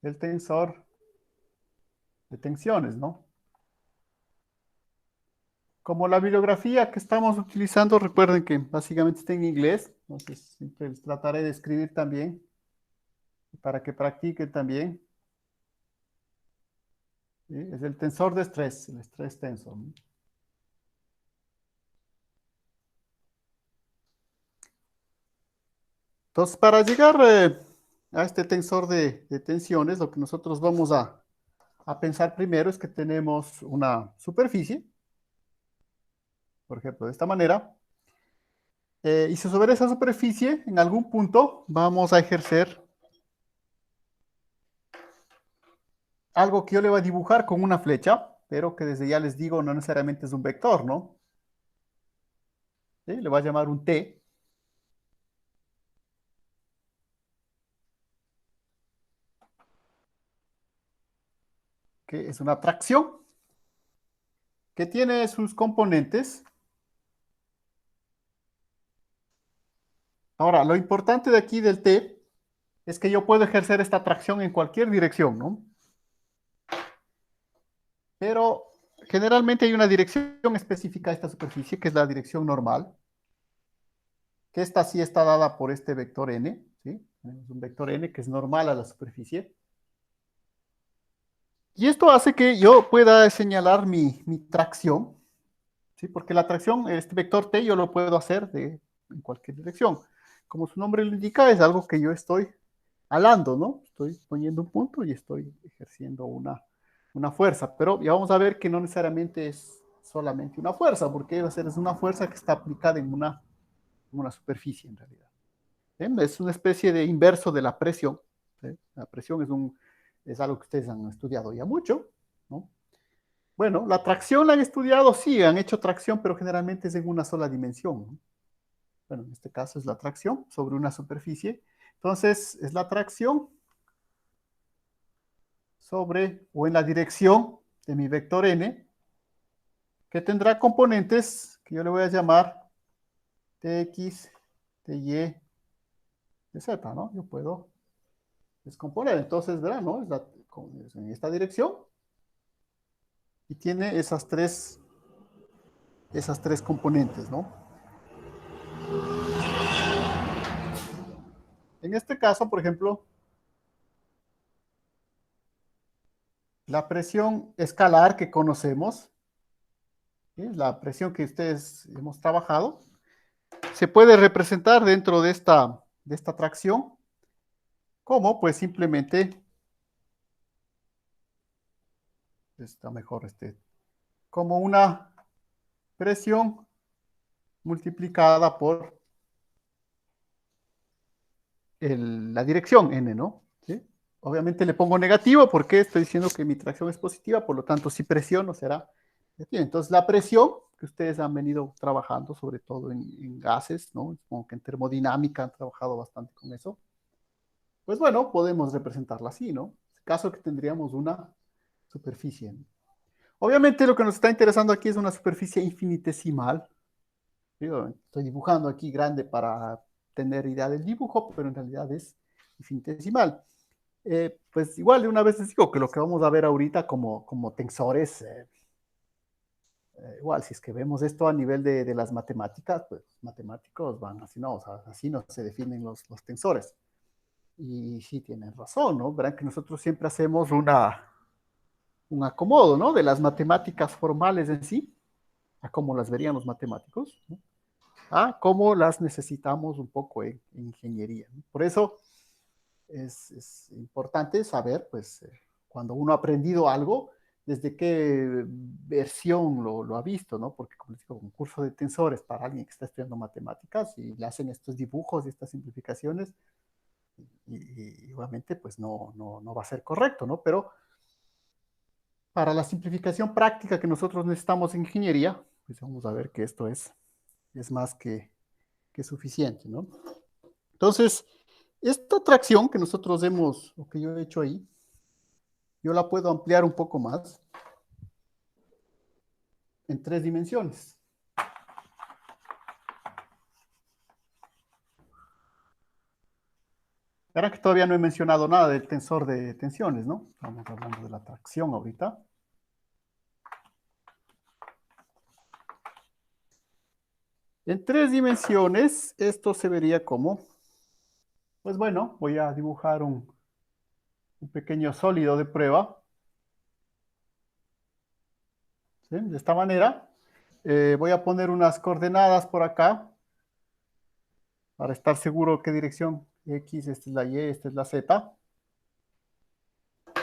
el tensor de tensiones, ¿no? Como la bibliografía que estamos utilizando, recuerden que básicamente está en inglés, entonces siempre les trataré de escribir también para que practiquen también. ¿Sí? Es el tensor de estrés, el estrés tensor, ¿no? Entonces, para llegar a este tensor de tensiones, lo que nosotros vamos a pensar primero es que tenemos una superficie, por ejemplo, de esta manera, y si sobre esa superficie, en algún punto, vamos a ejercer algo que yo le voy a dibujar con una flecha, pero que desde ya les digo no necesariamente es un vector, ¿no? ¿Sí? Le voy a llamar un T, que es una tracción, que tiene sus componentes. Ahora, lo importante de aquí del T es que yo puedo ejercer esta tracción en cualquier dirección, ¿no? Pero generalmente hay una dirección específica a esta superficie, que es la dirección normal, que esta sí está dada por este vector n, ¿sí? Tenemos un vector n que es normal a la superficie. Y esto hace que yo pueda señalar mi tracción, ¿sí? Porque la tracción, este vector t, yo lo puedo hacer en cualquier dirección. Como su nombre lo indica, es algo que yo estoy alando, ¿no? Estoy poniendo un punto y estoy ejerciendo una fuerza. Pero ya vamos a ver que no necesariamente es solamente una fuerza, porque va a ser es una fuerza que está aplicada en una superficie en realidad. Es una especie de inverso de la presión. ¿Sí? La presión es algo que ustedes han estudiado ya mucho, ¿no? Bueno, la tracción la han estudiado, sí, han hecho tracción, pero generalmente es en una sola dimensión, ¿no? Bueno, en este caso es la tracción sobre una superficie. Entonces, es la tracción sobre o en la dirección de mi vector n, que tendrá componentes que yo le voy a llamar tx, ty, tz, ¿no? Yo puedo descomponer. Entonces, verán, ¿no? Es en esta dirección y tiene esas tres componentes, ¿no? En este caso, por ejemplo, la presión escalar que conocemos, ¿sí? La presión que ustedes hemos trabajado, se puede representar dentro de esta tracción como, pues, simplemente, está mejor, como una presión multiplicada por la dirección n, ¿no? ¿Sí? Obviamente le pongo negativo porque estoy diciendo que mi tracción es positiva, por lo tanto, si presiono será negativa. Entonces, la presión que ustedes han venido trabajando, sobre todo en gases, ¿no? Supongo que en termodinámica han trabajado bastante con eso. Pues bueno, podemos representarla así, ¿no? En este caso que tendríamos una superficie. Obviamente lo que nos está interesando aquí es una superficie infinitesimal. Yo estoy dibujando aquí grande para tener idea del dibujo, pero en realidad es infinitesimal. Pues igual de una vez les digo que lo que vamos a ver ahorita como tensores igual, si es que vemos esto a nivel de las matemáticas, pues matemáticos van así, no, o sea, así no se definen los tensores. Y sí tienen razón, ¿no? Verán que nosotros siempre hacemos un acomodo, ¿no? De las matemáticas formales en sí, a cómo las verían los matemáticos, ¿no? A cómo las necesitamos un poco en ingeniería, ¿no? Por eso es importante saber, pues, cuando uno ha aprendido algo, desde qué versión lo ha visto, ¿no? Porque, como les digo, un curso de tensores para alguien que está estudiando matemáticas y le hacen estos dibujos y estas simplificaciones, y obviamente, pues, no va a ser correcto, ¿no? Pero para la simplificación práctica que nosotros necesitamos en ingeniería, pues vamos a ver que esto es más que suficiente, ¿no? Entonces, esta tracción que nosotros hemos, o que yo he hecho ahí, yo la puedo ampliar un poco más en 3 dimensiones. Ahora que todavía no he mencionado nada del tensor de tensiones, ¿no? Estamos hablando de la tracción ahorita. En 3 dimensiones, esto se vería como, pues bueno, voy a dibujar un pequeño sólido de prueba. ¿Sí? De esta manera. Voy a poner unas coordenadas por acá para estar seguro qué dirección X, esta es la Y, esta es la Z.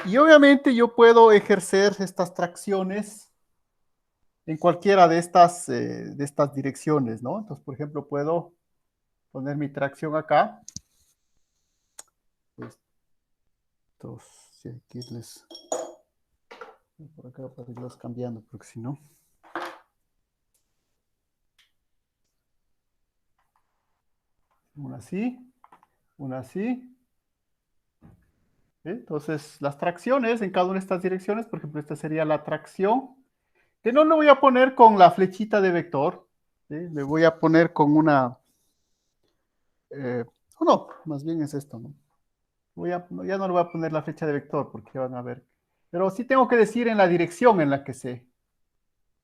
Y obviamente yo puedo ejercer estas tracciones en cualquiera de estas direcciones, ¿no? Entonces, por ejemplo, puedo poner mi tracción acá. Estos, si hay que irles por acá para irlos cambiando, porque si no. Una así, una así. ¿Sí? Entonces, las tracciones en cada una de estas direcciones, por ejemplo, esta sería la tracción, que no lo voy a poner con la flechita de vector, ¿sí? Le voy a poner con una, no, más bien es esto, ¿no? Ya no le voy a poner la flecha de vector porque van a ver. Pero sí tengo que decir en la dirección en la que se.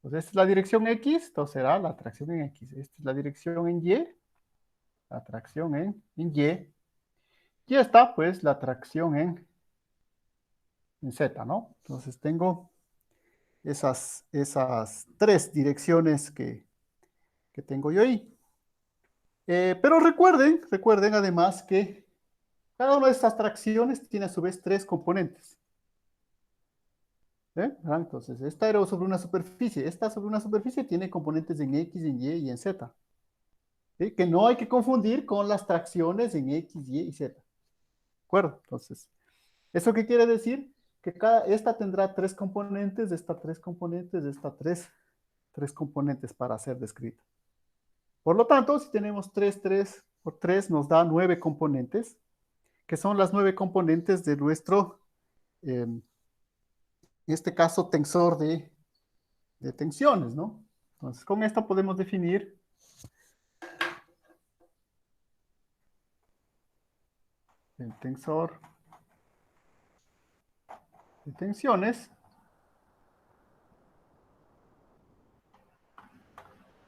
Pues esta es la dirección X, entonces será la tracción en X. Esta es la dirección en Y, la tracción en Y. Y está, pues, la tracción en Z, ¿no? Entonces tengo esas 3 direcciones que tengo yo ahí. Pero recuerden además que cada una de estas tracciones tiene a su vez 3 componentes. Entonces, esta era sobre una superficie. Esta sobre una superficie tiene componentes en X, en Y y en Z. ¿Sí? Que no hay que confundir con las tracciones en X, Y y Z. ¿De acuerdo? Entonces, ¿eso qué quiere decir? Que esta tendrá 3 componentes, esta 3 componentes, esta tres componentes para ser descrita. Por lo tanto, si tenemos 3 por 3 nos da 9 componentes, que son las 9 componentes de nuestro, en este caso, tensor de tensiones, ¿no? Entonces, con esto podemos definir el tensor de tensiones.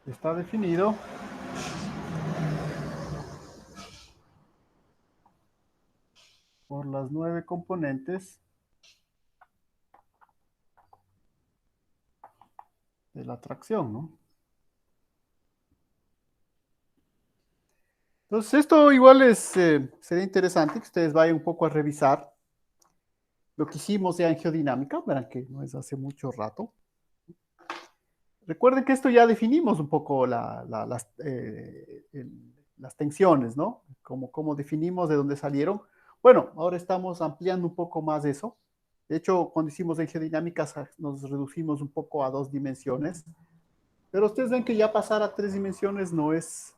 Está definido por las 9 componentes de la tracción, ¿no? Entonces, esto igual sería interesante que ustedes vayan un poco a revisar lo que hicimos ya en geodinámica, verán que no es hace mucho rato. Recuerden que esto ya definimos un poco las tensiones, ¿no? Cómo definimos de dónde salieron. Bueno, ahora estamos ampliando un poco más eso. De hecho, cuando hicimos en geodinámica nos reducimos un poco a 2 dimensiones. Pero ustedes ven que ya pasar a 3 dimensiones no es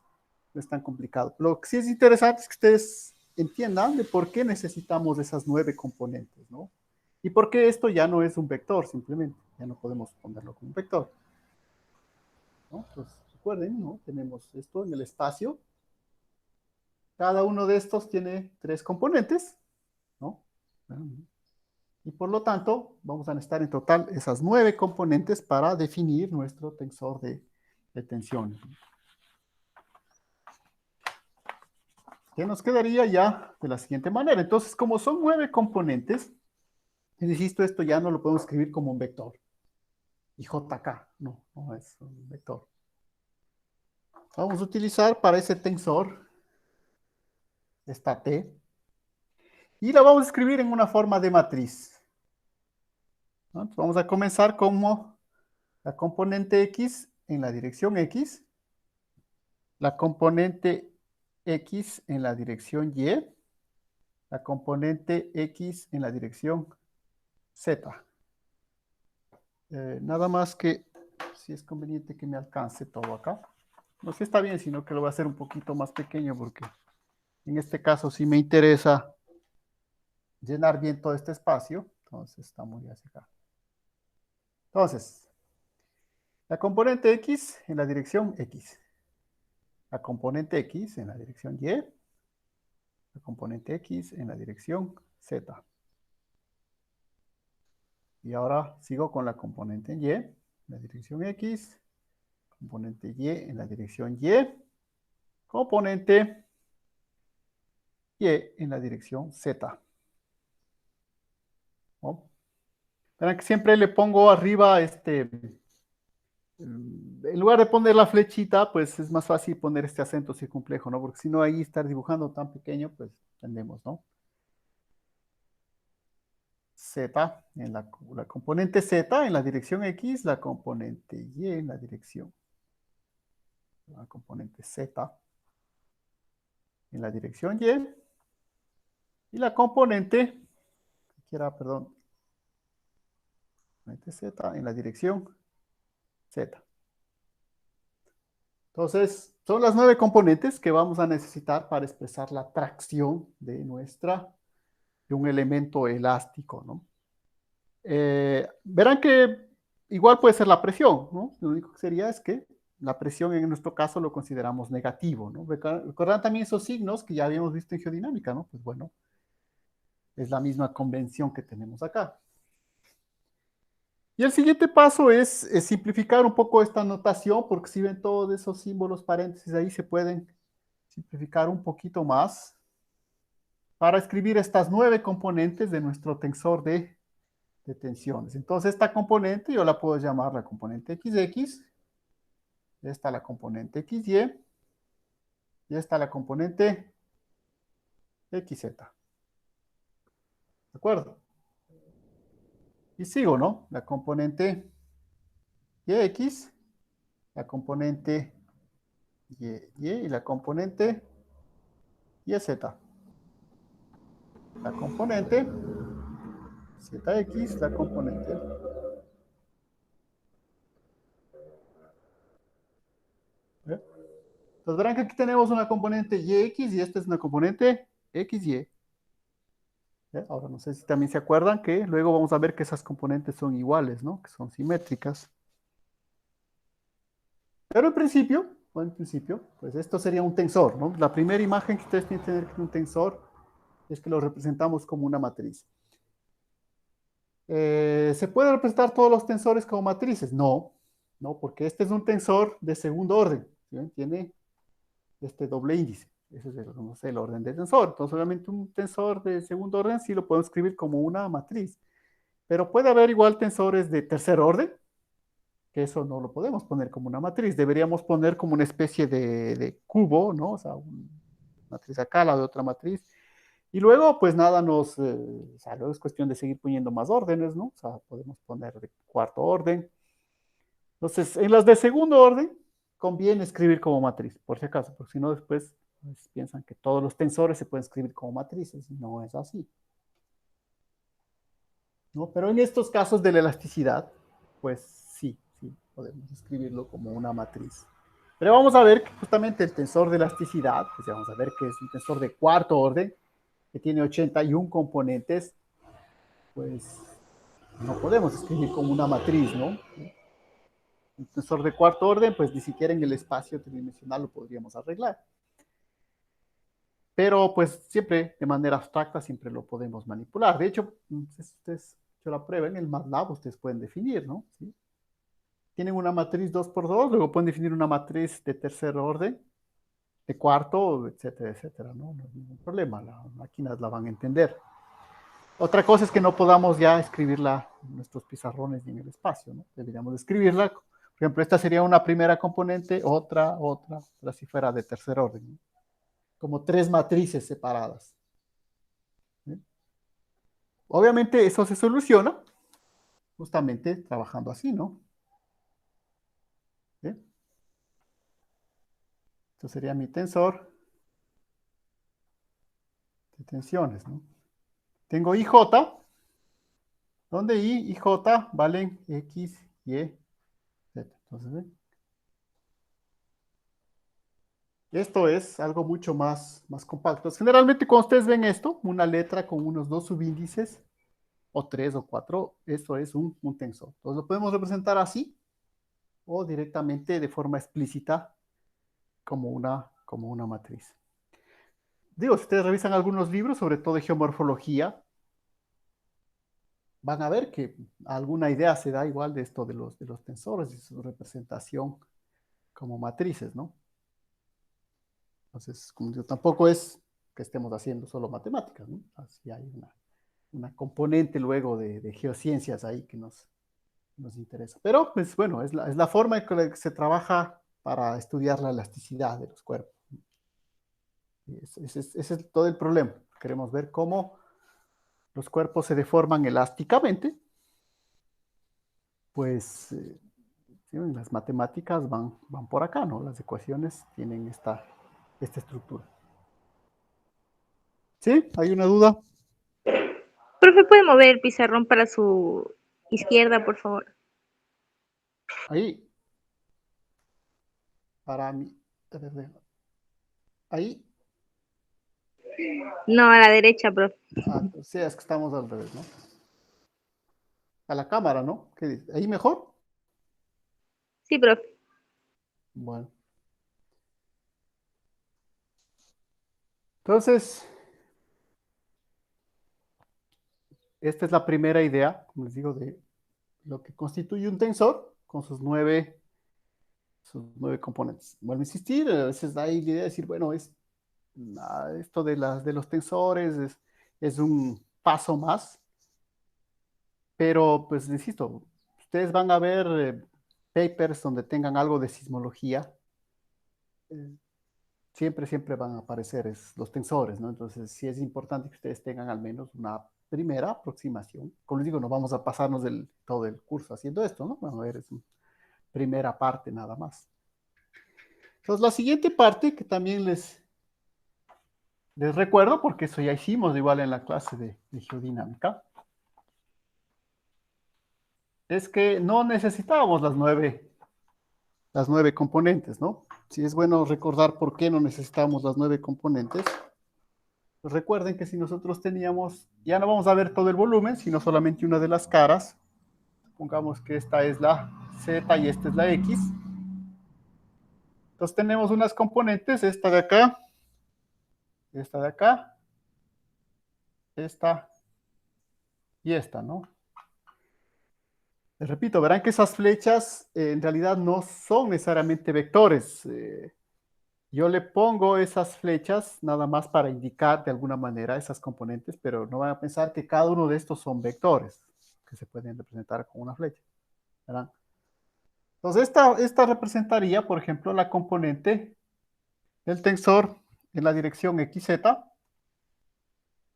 tan complicado. Lo que sí es interesante es que ustedes entiendan de por qué necesitamos esas 9 componentes, ¿no? Y por qué esto ya no es un vector, simplemente. Ya no podemos ponerlo como un vector, ¿no? Entonces, recuerden, ¿no? Tenemos esto en el espacio. Cada uno de estos tiene 3 componentes, ¿no? Y por lo tanto, vamos a necesitar en total esas 9 componentes para definir nuestro tensor de tensión. Que nos quedaría ya de la siguiente manera. Entonces, como son 9 componentes, insisto, esto ya no lo podemos escribir como un vector. Y JK, no es un vector. Vamos a utilizar para ese tensor esta T. Y la vamos a escribir en una forma de matriz, ¿no? Entonces vamos a comenzar como la componente X en la dirección X, la componente X en la dirección Y, la componente X en la dirección Z. Nada más que si es conveniente que me alcance todo acá. No sé si está bien, sino que lo voy a hacer un poquito más pequeño porque en este caso sí me interesa llenar bien todo este espacio. Entonces está muy hacia acá. Entonces, la componente X en la dirección X. La componente X en la dirección Y. La componente X en la dirección Z. Y ahora sigo con la componente Y en la dirección X. Componente Y en la dirección Y. Componente Y en la dirección Z. ¿No? Verán que siempre le pongo arriba en lugar de poner la flechita, pues es más fácil poner este acento circunflejo, ¿no? Porque si no, ahí estar dibujando tan pequeño, pues entendemos, ¿no? Z, en la componente Z en la dirección X, la componente Y en la dirección. La componente Z en la dirección Y la componente, perdón, componente Z en la dirección Z. Entonces, son las 9 componentes que vamos a necesitar para expresar la tracción de un elemento elástico, ¿no? Verán que igual puede ser la presión, ¿no? Lo único que sería es que la presión en nuestro caso lo consideramos negativo, ¿no? Recuerdan también esos signos que ya habíamos visto en geodinámica, ¿no? Pues bueno, es la misma convención que tenemos acá. Y el siguiente paso es simplificar un poco esta notación, porque si ven todos esos símbolos paréntesis ahí, se pueden simplificar un poquito más para escribir estas 9 componentes de nuestro tensor de tensiones. Entonces, esta componente yo la puedo llamar la componente XX, esta la componente XY, y esta la componente XZ. ¿De acuerdo? Y sigo, ¿no? La componente YX, la componente YY y la componente YZ. La componente ZX, la componente. ¿Ve? Entonces verán que aquí tenemos una componente YX y esta es una componente XY. ¿Eh? Ahora no sé si también se acuerdan que luego vamos a ver que esas componentes son iguales, ¿no? Que son simétricas. Pero en principio, pues esto sería un tensor, ¿no? La primera imagen que ustedes tienen que tener de un tensor es que lo representamos como una matriz. ¿Se puede representar todos los tensores como matrices? No, porque este es un tensor de segundo orden, ¿sí? Tiene este doble índice. Ese es el orden del tensor. Entonces, obviamente, un tensor de segundo orden sí lo podemos escribir como una matriz. Pero puede haber igual tensores de tercer orden, que eso no lo podemos poner como una matriz. Deberíamos poner como una especie de cubo, ¿no? O sea, una matriz acá, la de otra matriz. Y luego, pues nada, o sea, luego es cuestión de seguir poniendo más órdenes, ¿no? O sea, podemos poner de cuarto orden. Entonces, en las de segundo orden, conviene escribir como matriz, por si acaso, porque si no después pues, piensan que todos los tensores se pueden escribir como matrices, y no es así. ¿No? Pero en estos casos de la elasticidad, pues sí, podemos escribirlo como una matriz. Pero vamos a ver que justamente el tensor de elasticidad, pues ya vamos a ver que es un tensor de cuarto orden, que tiene 81 componentes, pues no podemos escribir como una matriz, ¿no? Un tensor de cuarto orden, pues ni siquiera en el espacio tridimensional lo podríamos arreglar. pero pues siempre de manera abstracta siempre lo podemos manipular. De hecho, si ustedes hecho la prueba en el MATLAB, ustedes pueden definir, ¿no? ¿Sí? Tienen una matriz 2×2, luego pueden definir una matriz de tercer orden, de cuarto, etcétera, etcétera, ¿no? No hay ningún problema, las máquinas la van a entender. Otra cosa es que no podamos ya escribirla en nuestros pizarrones ni en el espacio, ¿no? Deberíamos escribirla. Por ejemplo, esta sería una primera componente, otra, si fuera de tercer orden, ¿no? Como 3 matrices separadas. ¿Sí? Obviamente eso se soluciona justamente trabajando así, ¿no? ¿Sí? Esto sería mi tensor de tensiones, ¿no? Tengo IJ, donde I y J valen X, Y, Z. Entonces, ¿ven? Esto es algo mucho más compacto. Generalmente cuando ustedes ven esto, una letra con unos 2 subíndices, o 3 o 4, eso es un tensor. Entonces lo podemos representar así, o directamente de forma explícita, como una matriz. Digo, si ustedes revisan algunos libros, sobre todo de geomorfología, van a ver que alguna idea se da igual de esto de los tensores y su representación como matrices, ¿no? Entonces, como digo, tampoco es que estemos haciendo solo matemáticas, ¿no? Así hay una componente luego de geociencias ahí que nos interesa. Pero, pues bueno, es la forma en que se trabaja para estudiar la elasticidad de los cuerpos. Ese es todo el problema. Queremos ver cómo los cuerpos se deforman elásticamente. Pues sí, las matemáticas van por acá, ¿no? Las ecuaciones tienen esta estructura. ¿Sí? ¿Hay una duda? Profe, ¿puede mover el pizarrón para su izquierda, por favor? Ahí. Para mí. Ahí. No, a la derecha, profe. Sí, es que estamos al revés, ¿no? A la cámara, ¿no? ¿Qué dice? ¿Ahí mejor? Sí, profe. Bueno. Entonces, esta es la primera idea, como les digo, de lo que constituye un tensor con sus 9 componentes. Vuelvo a insistir, a veces hay la idea de decir, bueno, esto de los tensores es un paso más, pero pues insisto, ustedes van a ver papers donde tengan algo de sismología, siempre van a aparecer los tensores, ¿no? Entonces sí es importante que ustedes tengan al menos una primera aproximación. Como les digo, no vamos a pasarnos todo el curso haciendo esto, ¿no? Vamos a ver, es una primera parte nada más. Entonces la siguiente parte que también les recuerdo, porque eso ya hicimos igual en la clase de geodinámica, es que no necesitábamos las 9 componentes, ¿no? Sí es bueno recordar por qué no necesitamos las 9 componentes. Pues recuerden que si nosotros teníamos, ya no vamos a ver todo el volumen, sino solamente una de las caras. Supongamos que esta es la Z y esta es la X. Entonces tenemos unas componentes, esta de acá, esta y esta, ¿no? Les repito, verán que esas flechas en realidad no son necesariamente vectores. Yo le pongo esas flechas nada más para indicar de alguna manera esas componentes, pero no van a pensar que cada uno de estos son vectores que se pueden representar con una flecha. ¿Verán? Entonces, esta representaría, por ejemplo, la componente del tensor en la dirección XZ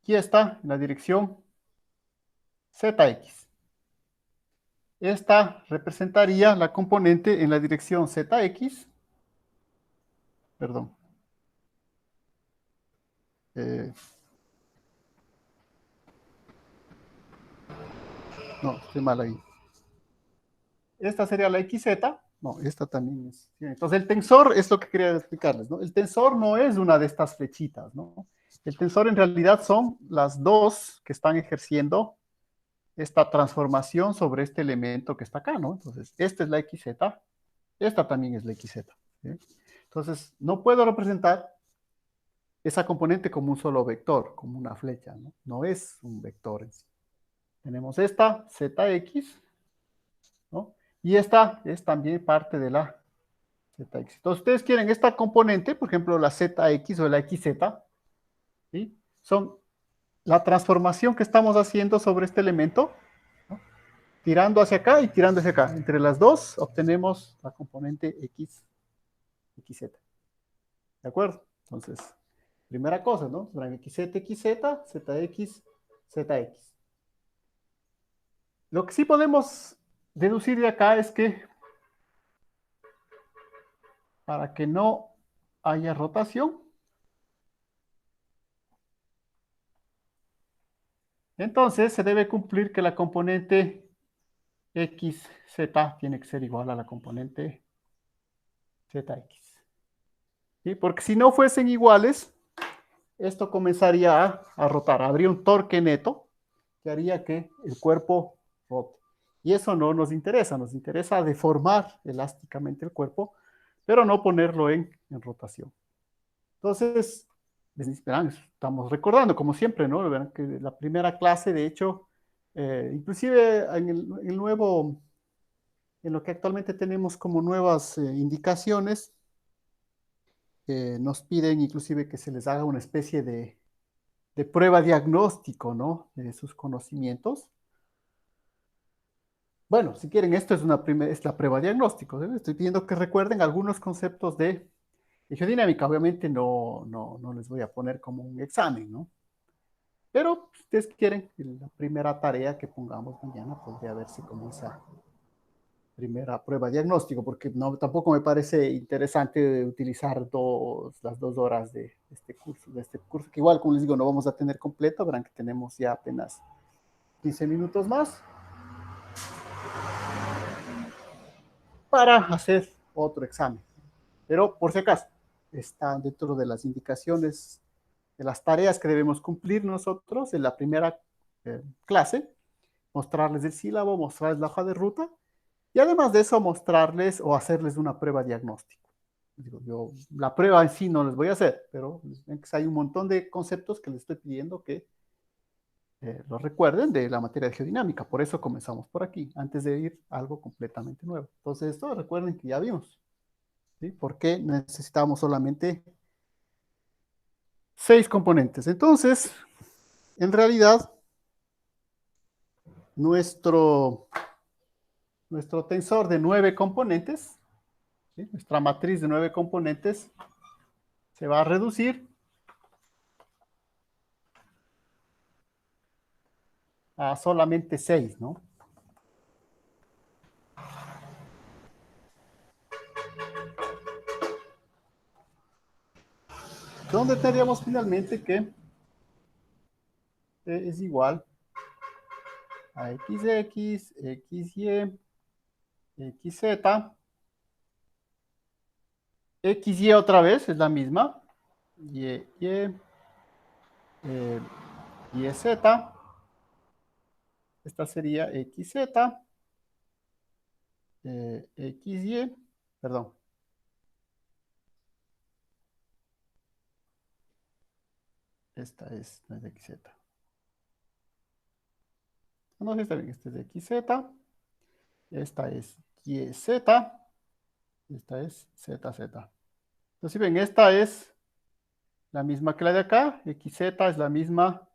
y esta en la dirección ZX. Esta representaría la componente en la dirección ZX, perdón, no, estoy mal ahí. Esta sería la XZ, no, esta también es. Entonces el tensor es lo que quería explicarles, ¿no? El tensor no es una de estas flechitas, ¿no? El tensor en realidad son las dos que están ejerciendo esta transformación sobre este elemento que está acá, ¿no? Entonces, esta es la XZ, esta también es la XZ. ¿Sí? Entonces, no puedo representar esa componente como un solo vector, como una flecha, ¿no? No es un vector en sí. Tenemos esta, zx, ¿no? Y esta es también parte de la zx. Entonces, ustedes quieren esta componente, por ejemplo, la zx o la xz, ¿sí? Son la transformación que estamos haciendo sobre este elemento, ¿no? Tirando hacia acá y tirando hacia acá. Entre las dos obtenemos la componente x, xz. ¿De acuerdo? Entonces, primera cosa, ¿no? Serán xz, xz, zx, zx. Lo que sí podemos deducir de acá es que para que no haya rotación, entonces se debe cumplir que la componente xz tiene que ser igual a la componente zx. ¿Sí? Porque si no fuesen iguales, esto comenzaría a rotar. Habría un torque neto que haría que el cuerpo rote. Y eso no nos interesa deformar elásticamente el cuerpo, pero no ponerlo en rotación. Entonces, estamos recordando, como siempre, ¿no? Verán que la primera clase, de hecho, inclusive en el nuevo, en lo que actualmente tenemos como nuevas indicaciones, nos piden inclusive que se les haga una especie de prueba diagnóstico, ¿no? De sus conocimientos. Bueno, si quieren, esto es la prueba diagnóstico. ¿Sí? Estoy pidiendo que recuerden algunos conceptos de geodinámica. Obviamente no les voy a poner como un examen, ¿no? Pero si ustedes quieren, la primera tarea que pongamos mañana podría verse como esa primera prueba diagnóstico, porque no, tampoco me parece interesante utilizar las 2 horas de este curso, que igual, como les digo, no vamos a tener completo. Verán que tenemos ya apenas 15 minutos más para hacer otro examen. Pero por si acaso, está dentro de las indicaciones de las tareas que debemos cumplir nosotros en la primera clase, mostrarles el sílabo, mostrarles la hoja de ruta y además de eso mostrarles o hacerles una prueba diagnóstica. Digo, yo la prueba en sí no les voy a hacer, pero hay un montón de conceptos que les estoy pidiendo que lo recuerden de la materia de geodinámica. Por eso comenzamos por aquí, antes de ir a algo completamente nuevo. Entonces, esto recuerden que ya vimos, ¿sí? Porque necesitábamos solamente 6 componentes. Entonces, en realidad, nuestro, nuestro tensor de 9 componentes, ¿sí? Nuestra matriz de 9 componentes, se va a reducir a solamente 6, ¿no? Donde tendríamos finalmente que es igual a xx, xy, xz, xy otra vez es la misma, eh, yz, esta sería xz, xy, perdón, esta es, no es de xz. No, sí está bien, esta es de xz, esta es yz, esta es zz. Entonces, si ven, esta es la misma que la de acá, xz es la misma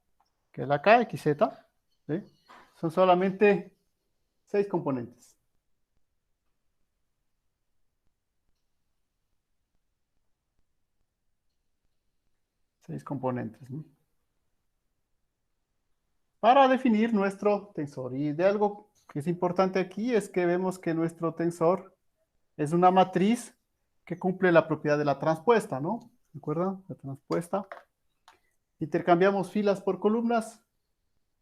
que la acá, xz, ¿sí? Son solamente 6 componentes. Seis componentes, ¿no? Para definir nuestro tensor. Y de algo que es importante aquí es que vemos que nuestro tensor es una matriz que cumple la propiedad de la transpuesta, ¿no? ¿De acuerdo? La transpuesta. Intercambiamos filas por columnas,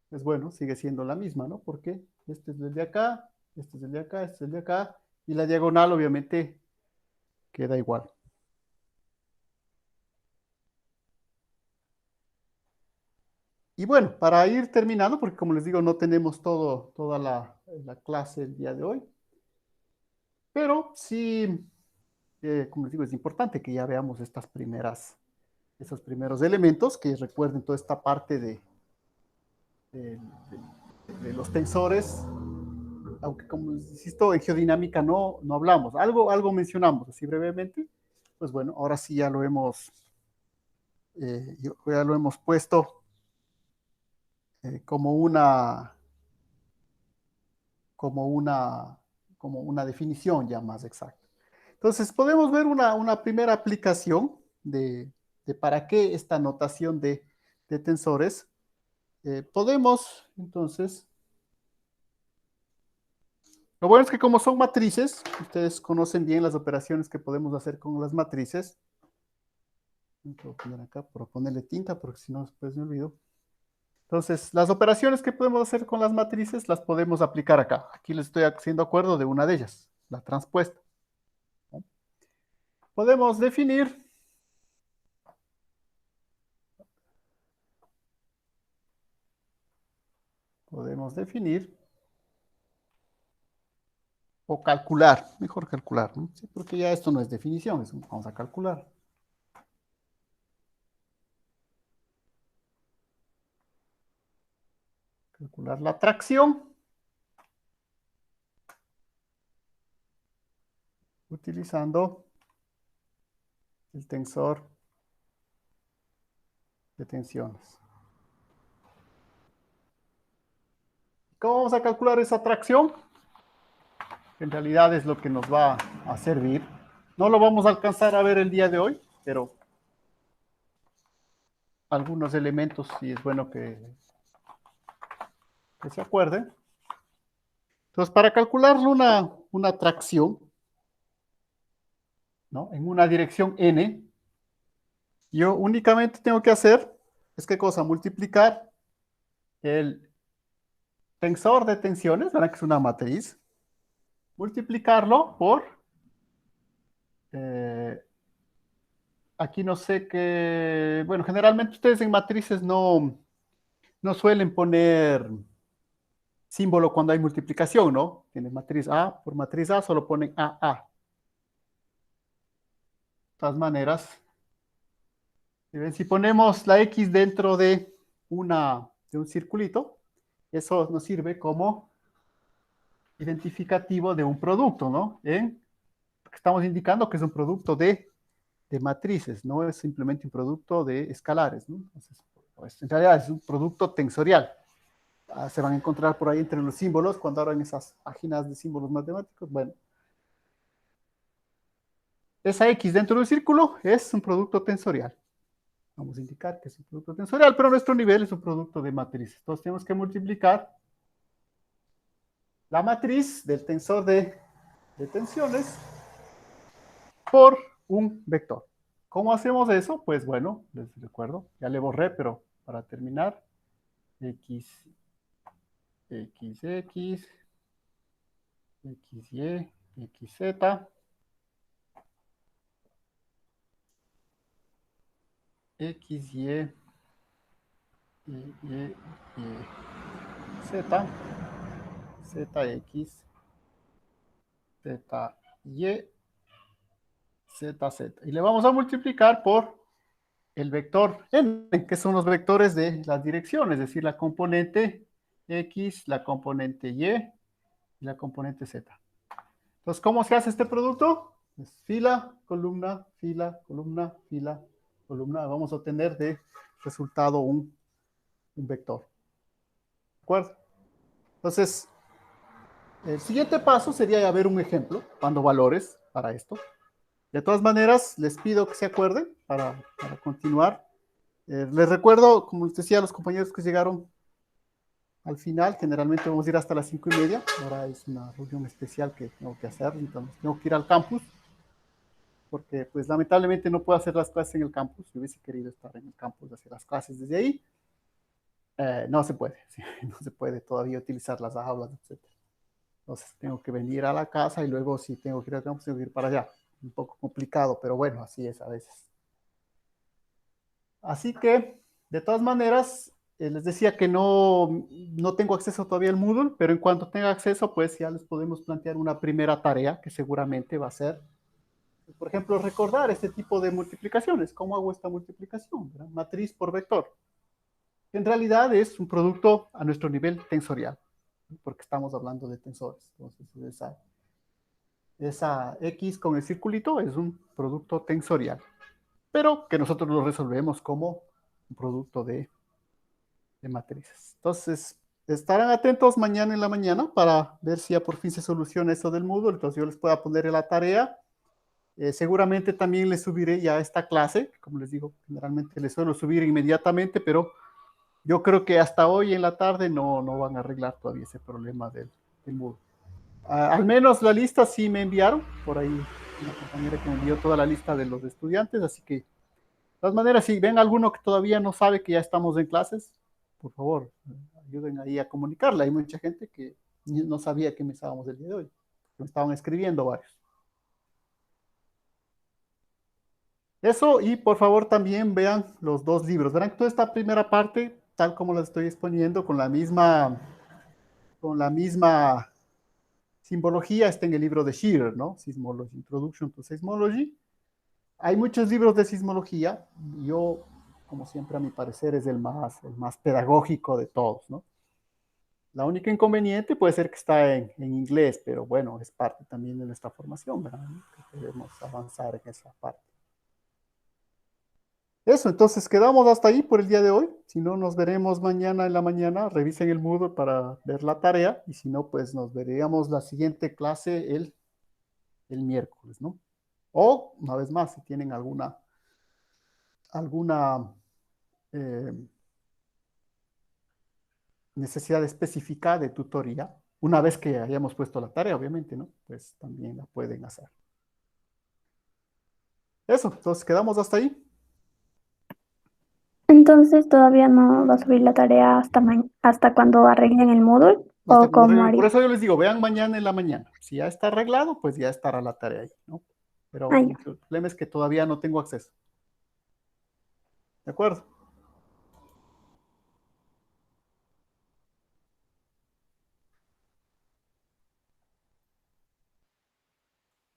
pues bueno, sigue siendo la misma, ¿no? Porque este es el de acá, este es el de acá, este es el de acá, y la diagonal obviamente queda igual. Y bueno, para ir terminando, porque como les digo, no tenemos toda la clase el día de hoy, pero sí, como les digo, es importante que ya veamos esos primeros elementos, que recuerden toda esta parte de, de los tensores, aunque como insisto, en geodinámica no hablamos, algo mencionamos así brevemente, pues bueno, ahora sí ya lo hemos puesto como una definición ya más exacta. Entonces, podemos ver una primera aplicación de para qué esta notación de tensores. Podemos, entonces, lo bueno es que como son matrices, ustedes conocen bien las operaciones que podemos hacer con las matrices. Voy a poner acá para ponerle tinta, porque si no, después me olvido. Entonces, las operaciones que podemos hacer con las matrices las podemos aplicar acá. Aquí les estoy haciendo acuerdo de una de ellas, la transpuesta. ¿No? Podemos definir o calcular, mejor calcular, ¿no? Sí, porque ya esto no es definición, vamos a calcular. Calcular la tracción utilizando el tensor de tensiones. ¿Cómo vamos a calcular esa tracción? En realidad es lo que nos va a servir. No lo vamos a alcanzar a ver el día de hoy, pero algunos elementos sí es bueno que se acuerden. Entonces, para calcular una tracción, ¿no? En una dirección n, yo únicamente tengo que hacer, ¿qué cosa? Multiplicar el tensor de tensiones, ¿verdad? Que es una matriz, multiplicarlo por, aquí no sé qué, bueno, generalmente ustedes en matrices no suelen poner símbolo cuando hay multiplicación, ¿no? Tienen matriz A, por matriz A solo ponen AA. De todas maneras, si ponemos la X dentro de un circulito, eso nos sirve como identificativo de un producto, ¿no? Porque estamos indicando que es un producto de matrices, no es simplemente un producto de escalares, ¿no? Entonces, pues, en realidad es un producto tensorial. Se van a encontrar por ahí entre los símbolos cuando abran esas páginas de símbolos matemáticos. Bueno, esa X dentro del círculo es un producto tensorial. Vamos a indicar que es un producto tensorial, pero nuestro nivel es un producto de matrices. Entonces tenemos que multiplicar la matriz del tensor de tensiones por un vector. ¿Cómo hacemos eso? Pues bueno, les recuerdo, ya le borré, pero para terminar, X, X, X, XY, XZ, XY, Y, Z, ZX, ZY, ZZ. Y le vamos a multiplicar por el vector n, que son los vectores de las direcciones, es decir, la componente X, la componente Y y la componente Z. Entonces, ¿cómo se hace este producto? Es fila, columna, fila, columna, fila, columna. Vamos a obtener de resultado un vector. ¿De acuerdo? Entonces, el siguiente paso sería ya ver un ejemplo, dando valores para esto. De todas maneras, les pido que se acuerden para continuar. Les recuerdo, como les decía a los compañeros que llegaron al final, generalmente vamos a ir hasta las 5:30. Ahora es una reunión especial que tengo que hacer, entonces tengo que ir al campus, porque pues lamentablemente no puedo hacer las clases en el campus. Si hubiese querido estar en el campus, hacer las clases desde ahí, no se puede, ¿sí? No se puede todavía utilizar las aulas, etc. Entonces tengo que venir a la casa y luego si tengo que ir al campus, tengo que ir para allá. Un poco complicado, pero bueno, así es a veces. Así que, de todas maneras, les decía que no tengo acceso todavía al Moodle, pero en cuanto tenga acceso, pues ya les podemos plantear una primera tarea que seguramente va a ser Por ejemplo, recordar este tipo de multiplicaciones. ¿Cómo hago esta multiplicación? ¿Verdad? Matriz por vector. En realidad es un producto a nuestro nivel tensorial, porque estamos hablando de tensores. Entonces, esa X con el circulito es un producto tensorial, pero que nosotros lo resolvemos como un producto de matrices. Entonces, estarán atentos mañana en la mañana para ver si ya por fin se soluciona eso del Moodle. Entonces, yo les pueda poner en la tarea. Seguramente también les subiré ya esta clase. Como les digo, generalmente les suelo subir inmediatamente, pero yo creo que hasta hoy en la tarde no van a arreglar todavía ese problema del Moodle. Al menos la lista sí me enviaron, por ahí una compañera que me envió toda la lista de los estudiantes, así que de todas maneras, si ven alguno que todavía no sabe que ya estamos en clases, por favor, ayuden ahí a comunicarla. Hay mucha gente que no sabía que empezábamos el día de hoy, que me estaban escribiendo varios. Eso, y por favor también vean los dos libros. Verán toda esta primera parte, tal como la estoy exponiendo, con la misma simbología, está en el libro de Shearer, ¿no? Sismology, Introduction to Seismology. Hay muchos libros de sismología. Yo, como siempre, a mi parecer, es el más pedagógico de todos, ¿no? La única inconveniente puede ser que está en inglés, pero bueno, es parte también de nuestra formación, ¿verdad? Que debemos avanzar en esa parte. Eso, entonces quedamos hasta ahí por el día de hoy. Si no, nos veremos mañana en la mañana. Revisen el Moodle para ver la tarea. Y si no, pues nos veríamos la siguiente clase el miércoles, ¿no? O, una vez más, si tienen alguna eh, necesidad específica de tutoría, una vez que hayamos puesto la tarea, obviamente, ¿no? Pues también la pueden hacer. Eso, entonces quedamos hasta ahí. Entonces todavía no va a subir la tarea hasta cuando arreglen el Moodle Hasta o cuando cómo por haría. eso yo les digo, vean mañana en la mañana. Si ya está arreglado, pues ya estará la tarea ahí, ¿no? Pero Ah, el ya. problema es que todavía no tengo acceso. ¿De acuerdo?